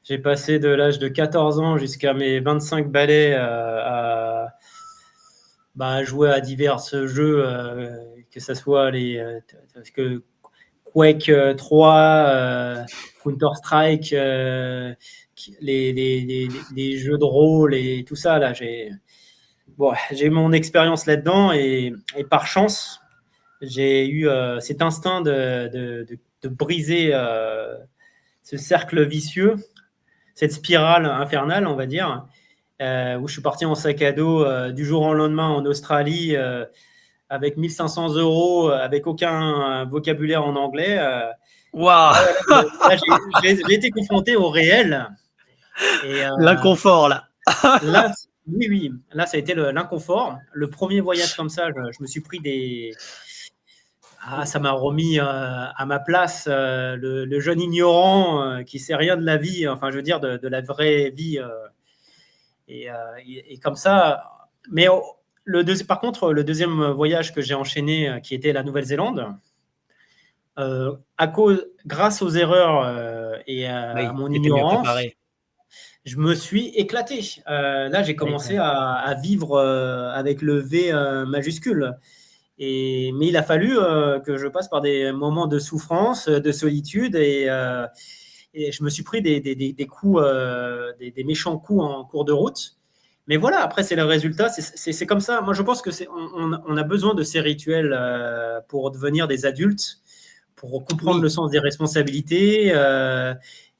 J'ai passé de l'âge de 14 ans jusqu'à mes 25 balais à jouer à divers jeux, que ce soit Quake 3, Counter-Strike, les jeux de rôle et tout ça. Là, j'ai mon expérience là-dedans et par chance, j'ai eu cet instinct de briser ce cercle vicieux, cette spirale infernale, on va dire, où je suis parti en sac à dos du jour au lendemain en Australie avec 1 500 €, avec aucun vocabulaire en anglais. Waouh. Là, j'ai été confronté au réel. Et, l'inconfort, là. Là, oui, là, ça a été l'inconfort. Le premier voyage comme ça, je me suis pris ça m'a remis à ma place, le jeune ignorant qui sait rien de la vie, enfin, je veux dire, de la vraie vie. Et comme ça. Mais par contre, le deuxième voyage que j'ai enchaîné, qui était la Nouvelle-Zélande, grâce aux erreurs et à mon ignorance, je me suis éclaté. Là, j'ai commencé à vivre avec le V majuscule. Mais il a fallu que je passe par des moments de souffrance, de solitude, et je me suis pris des coups, des méchants coups en cours de route. Mais voilà, après, c'est le résultat. C'est comme ça. Moi, je pense que on a besoin de ces rituels pour devenir des adultes, pour comprendre le sens des responsabilités,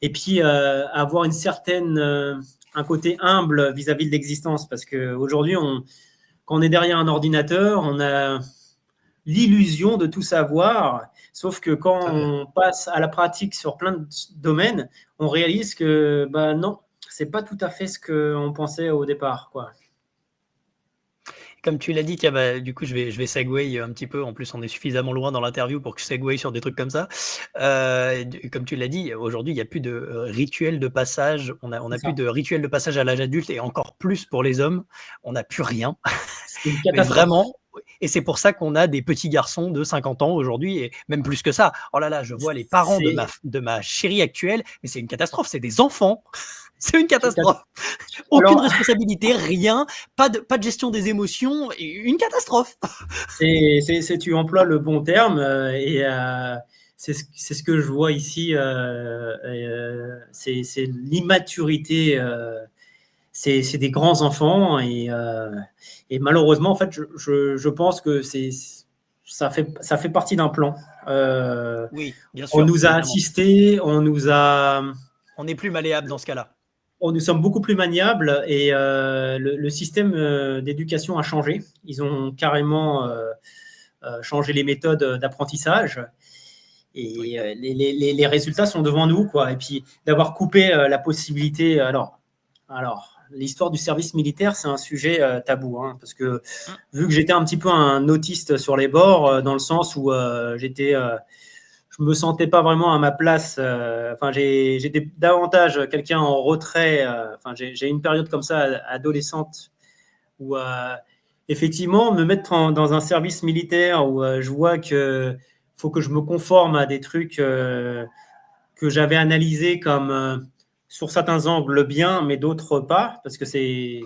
et puis avoir un côté humble vis-à-vis de l'existence. Parce qu'aujourd'hui, quand on est derrière un ordinateur, on a l'illusion de tout savoir, sauf que quand on passe à la pratique sur plein de domaines, on réalise que non, c'est pas tout à fait ce qu'on pensait au départ, quoi. Comme tu l'as dit, tiens, du coup, je vais segway un petit peu. En plus, on est suffisamment loin dans l'interview pour que je segway sur des trucs comme ça. Comme tu l'as dit, aujourd'hui, il n'y a plus de rituel de passage. On a plus de rituel de passage à l'âge adulte et encore plus pour les hommes. On n'a plus rien. C'est une Mais catastrophe. vraiment, et c'est pour ça qu'on a des petits garçons de 50 ans aujourd'hui, et même plus que ça. Oh là là, je vois les parents de ma chérie actuelle, mais c'est une catastrophe, c'est des enfants. C'est une catastrophe. Aucune responsabilité, rien, pas de gestion des émotions, une catastrophe. Tu emploies le bon terme et c'est ce que je vois ici. C'est l'immaturité. C'est des grands enfants et malheureusement, en fait, je pense que ça fait partie d'un plan. Oui, bien sûr. On nous a assistés, on n'est plus malléable dans ce cas-là. Nous sommes beaucoup plus maniables et le système d'éducation a changé. Ils ont carrément changé les méthodes d'apprentissage et les résultats sont devant nous, quoi. Et puis d'avoir coupé la possibilité. Alors, l'histoire du service militaire, c'est un sujet tabou, hein, parce que vu que j'étais un petit peu un autiste sur les bords, dans le sens où je me sentais pas vraiment à ma place. J'étais davantage quelqu'un en retrait. J'ai une période comme ça, adolescente, où effectivement, me mettre dans un service militaire où je vois que faut que je me conforme à des trucs que j'avais analysés comme sur certains angles bien, mais d'autres pas, parce que c'est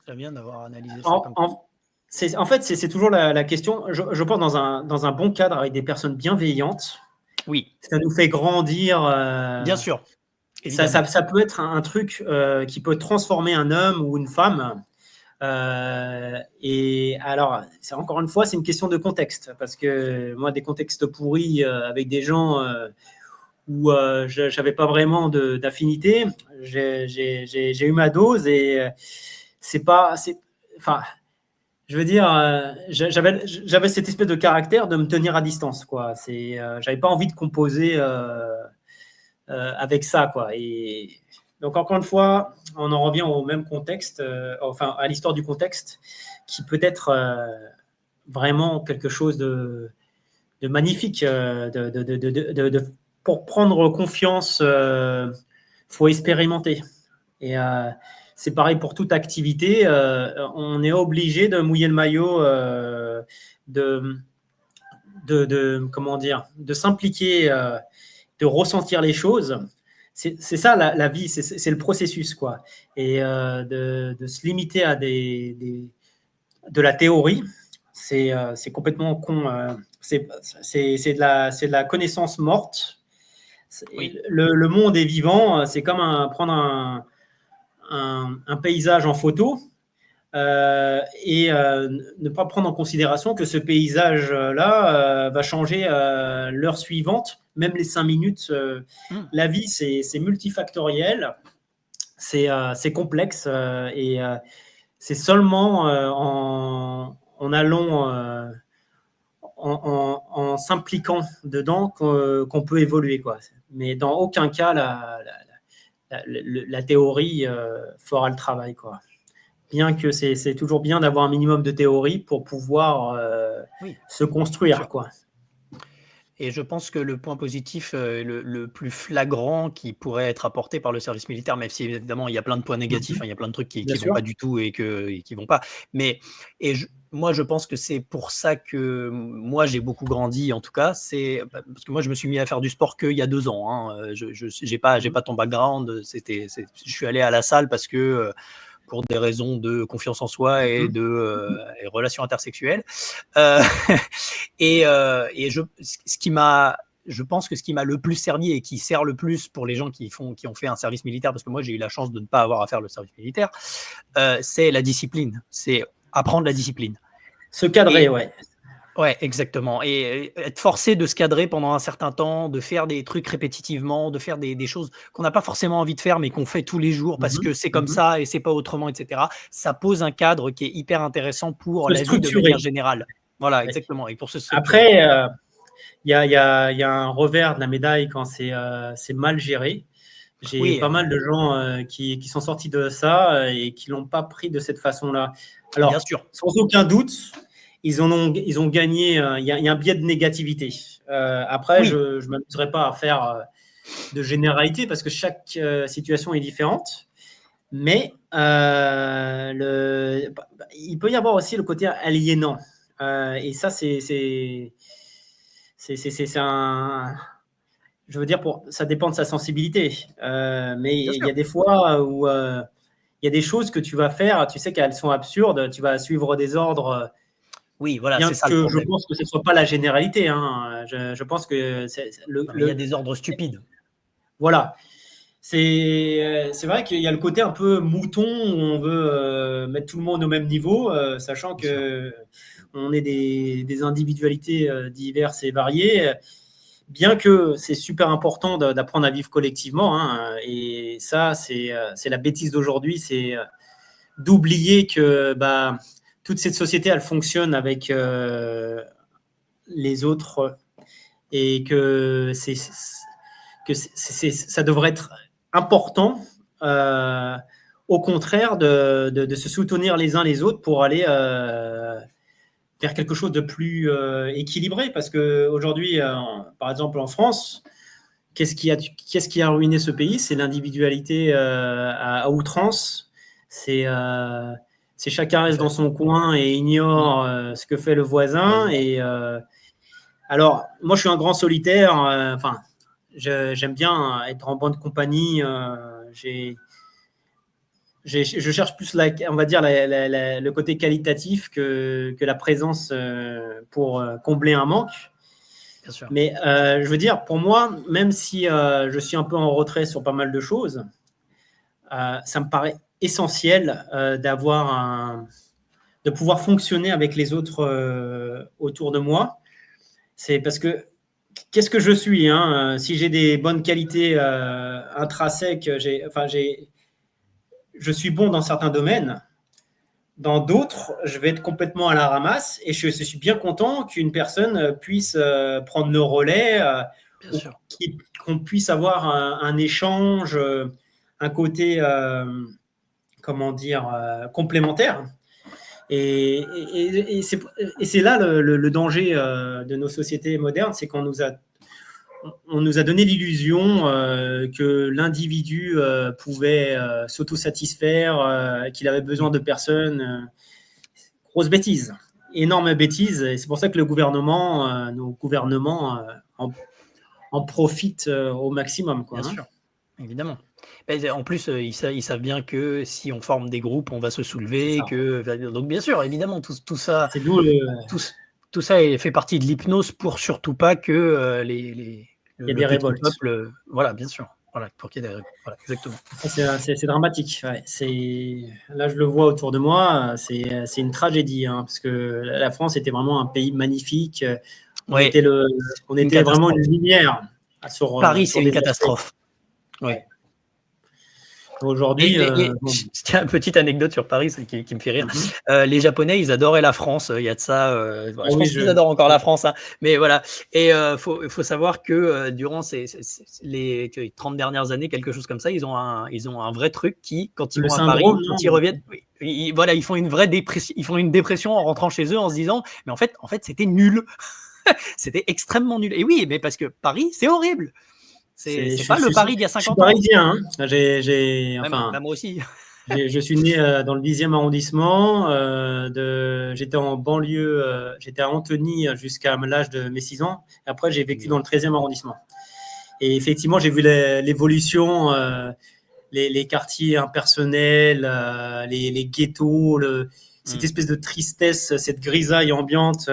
très bien d'avoir analysé ça. En fait, c'est toujours la question. Je pense dans un bon cadre avec des personnes bienveillantes. Oui. Ça nous fait grandir. Bien sûr. Ça peut être un truc qui peut transformer un homme ou une femme. Et alors, encore une fois, c'est une question de contexte. Parce que moi, des contextes pourris avec des gens où je n'avais pas vraiment d'affinité, j'ai eu ma dose et c'est pas. Enfin. Je veux dire, j'avais cette espèce de caractère de me tenir à distance, quoi. J'avais pas envie de composer avec ça, quoi. Et donc encore une fois, on en revient au même contexte, à l'histoire du contexte, qui peut être vraiment quelque chose de magnifique. Pour prendre confiance, faut expérimenter. Et c'est pareil pour toute activité. On est obligé de mouiller le maillot, comment dire, de s'impliquer, de ressentir les choses. C'est ça la vie, c'est le processus, quoi. Et de se limiter à de la théorie, c'est complètement con. C'est de la connaissance morte. Oui. Le monde est vivant. C'est comme prendre un paysage en photo et ne pas prendre en considération que ce paysage-là va changer l'heure suivante, même les 5 minutes. La vie, c'est multifactoriel, c'est complexe et c'est seulement en allant, en s'impliquant dedans qu'on peut évoluer, quoi. Mais dans aucun cas, la théorie fera le travail, quoi. Bien que c'est toujours bien d'avoir un minimum de théorie pour pouvoir se construire, quoi. Et je pense que le point positif le plus flagrant qui pourrait être apporté par le service militaire, même si évidemment il y a plein de points négatifs, il y a plein de trucs qui ne vont pas du tout et qui ne vont pas. Mais moi, je pense que c'est pour ça que moi, j'ai beaucoup grandi, en tout cas. Parce que moi, je me suis mis à faire du sport qu'il y a 2 ans. Hein. Je n'ai pas ton background. Je suis allé à la salle parce que pour des raisons de confiance en soi et de relations intersexuelles. Je pense que ce qui m'a le plus servi et qui sert le plus pour les gens qui ont fait un service militaire, parce que moi j'ai eu la chance de ne pas avoir à faire le service militaire, c'est la discipline, c'est apprendre la discipline. Se cadrer, ouais. Ouais, exactement et être forcé de se cadrer pendant un certain temps, de faire des trucs répétitivement, de faire des choses qu'on n'a pas forcément envie de faire, mais qu'on fait tous les jours parce Mmh que c'est comme mh. ça et c'est pas autrement et cetera. Ça pose un cadre qui est hyper intéressant pour Se la vie de manière structurer. générale. Voilà, Ouais. exactement et pour se structurer. Après, il y a un revers de la médaille quand c'est mal géré. J'ai Oui, pas mal de gens qui sont sortis de ça et qui l'ont pas pris de cette façon-là. bien Alors, sûr. sans aucun doute, ils ont gagné. Il y a un biais de négativité. Après, Oui, je ne m'amuserai pas à faire de généralité parce que chaque situation est différente. Mais il peut y avoir aussi le côté aliénant. Et ça, c'est un. Je veux dire, ça dépend de sa sensibilité. Mais bien il y sûr. a des fois où il y a des choses que tu vas faire, tu sais qu'elles sont absurdes, tu vas suivre des ordres, Oui, voilà, bien c'est ça le que je problème. pense que ce ne soit pas la généralité. Hein. Je pense que Non, mais il y a des ordres stupides. voilà. C'est vrai qu'il y a le côté un peu mouton où on veut mettre tout le monde au même niveau, sachant Bien sûr. que on est des individualités diverses et variées. Bien que c'est super important d'apprendre à vivre collectivement, hein, et ça, c'est la bêtise d'aujourd'hui, c'est d'oublier que toute cette société, elle fonctionne avec les autres et que ça devrait être important, euh, au contraire, de se soutenir les uns les autres pour aller faire quelque chose de plus équilibré. Parce qu'aujourd'hui, par exemple en France, qu'est-ce qui a ruiné ce pays? C'est l'individualité à outrance. C'est chacun reste dans son coin et Mmh. ignore ce que fait le voisin. Vas-y. Et alors, moi, je suis un grand solitaire. Enfin, j'aime bien être en bonne compagnie. Je cherche plus, on va dire, le côté qualitatif que la présence pour combler un manque. Bien sûr. Mais je veux dire, pour moi, même si je suis un peu en retrait sur pas mal de choses, ça me paraît essentiel de pouvoir fonctionner avec les autres autour de moi. C'est parce que qu'est-ce que je suis, hein, si j'ai des bonnes qualités intrinsèques, je suis bon dans certains domaines. Dans d'autres, je vais être complètement à la ramasse et je suis bien content qu'une personne puisse prendre le relais Bien ou sûr. qu'on puisse avoir un échange, un côté, comment dire, complémentaire. Et c'est là le danger de nos sociétés modernes, c'est qu'on nous a donné l'illusion que l'individu pouvait s'autosatisfaire, qu'il avait besoin Mmh. de personne. Grosse bêtise, énorme bêtise. Et c'est pour ça que nos gouvernements en profitent au maximum, quoi, Bien hein. sûr, évidemment. Beh, en plus, ils savent bien que si on forme des groupes, on va se C'est soulever, ça. que donc bien sûr, évidemment, tout ça C'est d'où tout c tout ça fait partie de l'hypnose pour surtout pas que, les il y a le des petit révoltes. peuple, voilà, bien sûr, voilà, pour qu'il y ait des voilà, exactement. C'est dramatique. Ouais. Là, je le vois autour de moi. C'est une tragédie, hein, parce que la France était vraiment un pays magnifique. On Ouais, était, on c'est une était vraiment une catastrophe. lumière sur, Paris, c'est sur une des aspects. catastrophe. Oui. Ouais. Aujourd'hui, Et bon. tiens, petite anecdote sur Paris, c'est qui me fait rire. Mhm. Les Japonais, ils adoraient la France, il y a de ça, bah, Ah je oui, pense qu'ils adorent encore la France, hein, mais voilà et faut savoir que, durant les 30 dernières années, quelque chose comme ça, ils ont un vrai truc qui, quand ils le vont à syndrome, Paris, quand ils non? reviennent oui, voilà, ils font une vraie dépression ils font une dépression en rentrant chez eux en se disant: «Mais en fait, c'était nul, c'était extrêmement nul» et oui, mais parce que Paris, c'est horrible. C'est Je pas le suis, Paris d'il y a je suis 50 ans. parisien, hein. Ouais, Enfin, moi aussi. je suis né dans le 10e arrondissement. J'étais en banlieue, j'étais à Antony jusqu'à l'âge de mes 6 ans. Et après, j'ai vécu dans le 13e arrondissement. Et effectivement, j'ai vu l'évolution, les quartiers impersonnels, les ghettos, cette Mmh. espèce de tristesse, cette grisaille ambiante,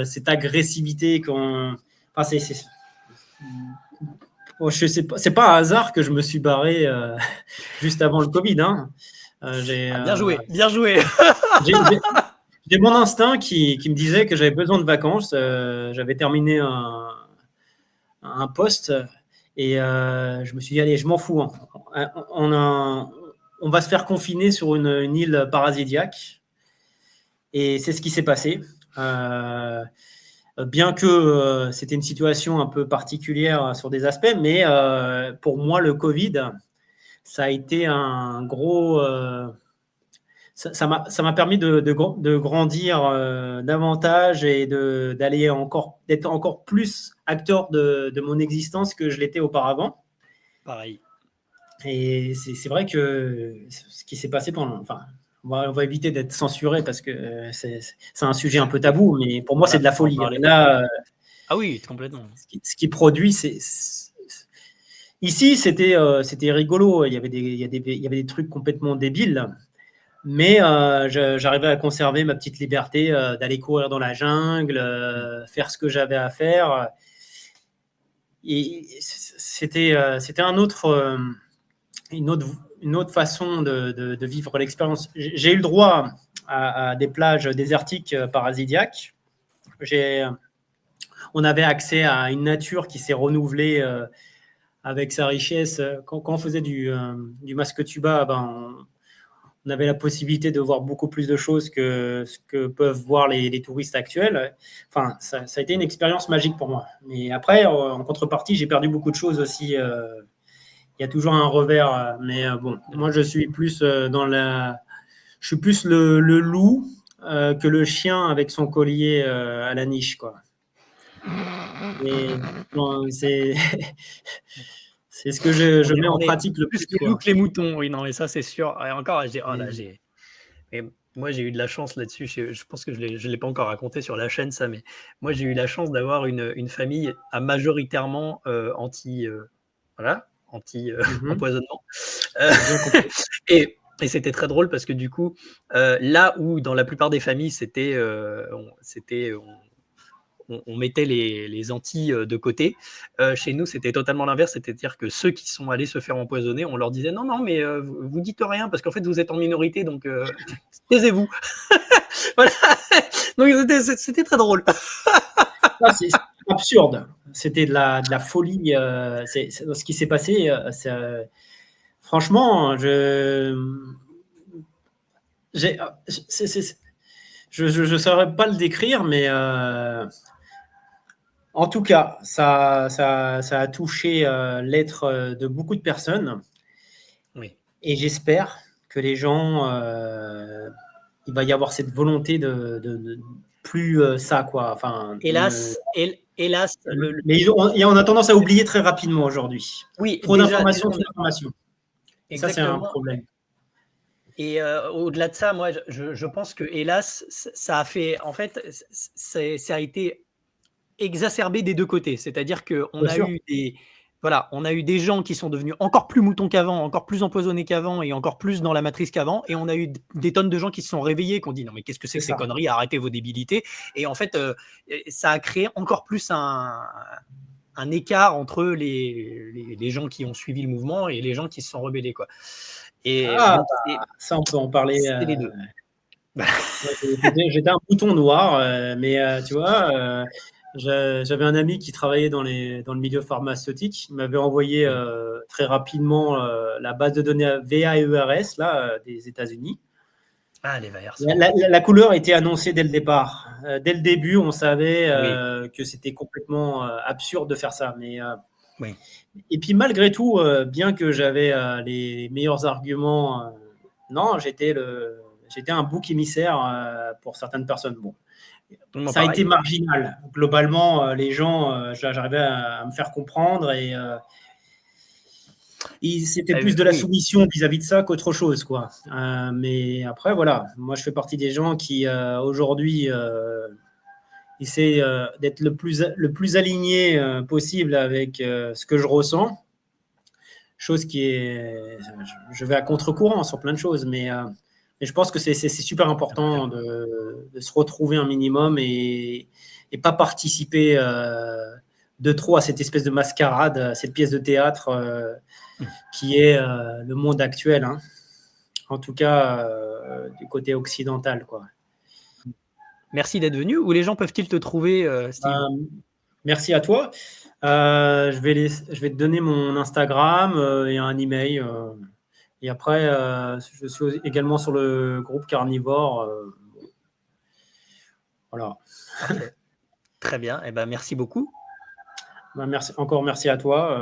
cette agressivité qu'on. Enfin, je sais pas, c'est pas un hasard que je me suis barré juste avant le Covid, hein. Ah bien joué, bien joué. J'ai- J'ai mon instinct qui me disait que j'avais besoin de vacances. J'avais terminé un poste et je me suis dit, allez, je m'en fous. On va se faire confiner sur une île paradisiaque. Et c'est ce qui s'est passé. Bien que c'était une situation un peu particulière sur des aspects, mais pour moi, le Covid, ça a été un gros... ça m'a permis de grandir davantage et d'être encore plus acteur de mon existence que je l'étais auparavant. Pareil. Et c'est vrai que ce qui s'est passé pendant... Enfin, on va éviter d'être censuré parce que c'est un sujet un peu tabou, mais pour moi, Voilà, c'est de la folie. Là, ah oui, complètement. ce qui produit, ici, c'était rigolo. Il y avait des trucs complètement débiles. Mais j'arrivais à conserver ma petite liberté d'aller courir dans la jungle, faire ce que j'avais à faire. Et c'était une autre façon de vivre l'expérience. J'ai eu le droit à des plages désertiques paradisiaques. On avait accès à une nature qui s'est renouvelée avec sa richesse. Quand on faisait du masque tuba, on avait la possibilité de voir beaucoup plus de choses que ce que peuvent voir les touristes actuels. Enfin, ça a été une expérience magique pour moi. Mais après, en contrepartie, j'ai perdu beaucoup de choses aussi. Il y a toujours un revers. Mais bon, moi, je suis plus je suis plus le loup que le chien avec son collier à la niche, quoi. Et bon, c'est ce que je mets en pratique le plus. Plus les loups que les moutons, oui, non, mais ça, c'est sûr. Et encore, mais moi, j'ai eu de la chance là-dessus. Je pense que je ne l'ai pas encore raconté sur la chaîne, ça, mais moi, j'ai eu la chance d'avoir une famille à majoritairement anti-empoisonnement. Et c'était très drôle parce que du coup, là où dans la plupart des familles, on mettait les Antilles de côté. Chez nous, c'était totalement l'inverse, c'est-à-dire que ceux qui sont allés se faire empoisonner, on leur disait non, mais vous dites rien parce qu'en fait vous êtes en minorité, donc taisez-vous. Voilà. Donc c'était très drôle. C'est absurde. C'était de la folie. Ce qui s'est passé. Franchement, je ne saurais pas le décrire, mais en tout cas, ça a touché l'être de beaucoup de personnes. Oui. Et j'espère que les gens, il va y avoir cette volonté de plus ça, quoi. Enfin, hélas. Mais on a tendance à oublier très rapidement aujourd'hui. Oui, trop d'informations, trop d'informations. Ça, c'est un problème. Et au-delà de ça, moi, je pense que hélas, ça a fait, en fait, ça a été exacerbé des deux côtés. C'est-à-dire qu'on a eu on a eu des gens qui sont devenus encore plus moutons qu'avant, encore plus empoisonnés qu'avant et encore plus dans la matrice qu'avant. Et on a eu des tonnes de gens qui se sont réveillés, qui ont dit non, mais qu'est-ce que c'est que ces conneries, arrêtez vos débilités. Et en fait, ça a créé encore plus un écart entre les gens qui ont suivi le mouvement et les gens qui se sont rebellés, quoi. Et ça, on peut en parler. C'est les deux. J'étais un mouton noir, mais tu vois, j'avais un ami qui travaillait dans le milieu pharmaceutique. Il m'avait envoyé très rapidement la base de données VAERS là, des États-Unis. Ah, les VAERS. La couleur était annoncée dès le départ. Dès le début, on savait que c'était complètement absurde de faire ça. Mais, oui. Et puis malgré tout, bien que j'avais les meilleurs arguments, non, j'étais un bouc émissaire pour certaines personnes. Bon, ça a été marginal. Globalement, les gens, j'arrivais à me faire comprendre et c'était plus de la soumission vis-à-vis de ça qu'autre chose, quoi. Mais après, voilà, moi, je fais partie des gens qui, aujourd'hui, essaient d'être le plus aligné possible avec ce que je ressens. Chose qui est... Je vais à contre-courant sur plein de choses, mais je pense que c'est super important de se retrouver un minimum et pas participer de trop à cette espèce de mascarade, à cette pièce de théâtre qui est le monde actuel, hein. En tout cas du côté occidental, quoi. Merci d'être venu. Où les gens peuvent-ils te trouver, Steve? Merci à toi. Je vais te donner mon Instagram et un email. Et après, je suis également sur le groupe Carnivore. Voilà. Parfait. Très bien. Eh ben, merci beaucoup. Merci à toi.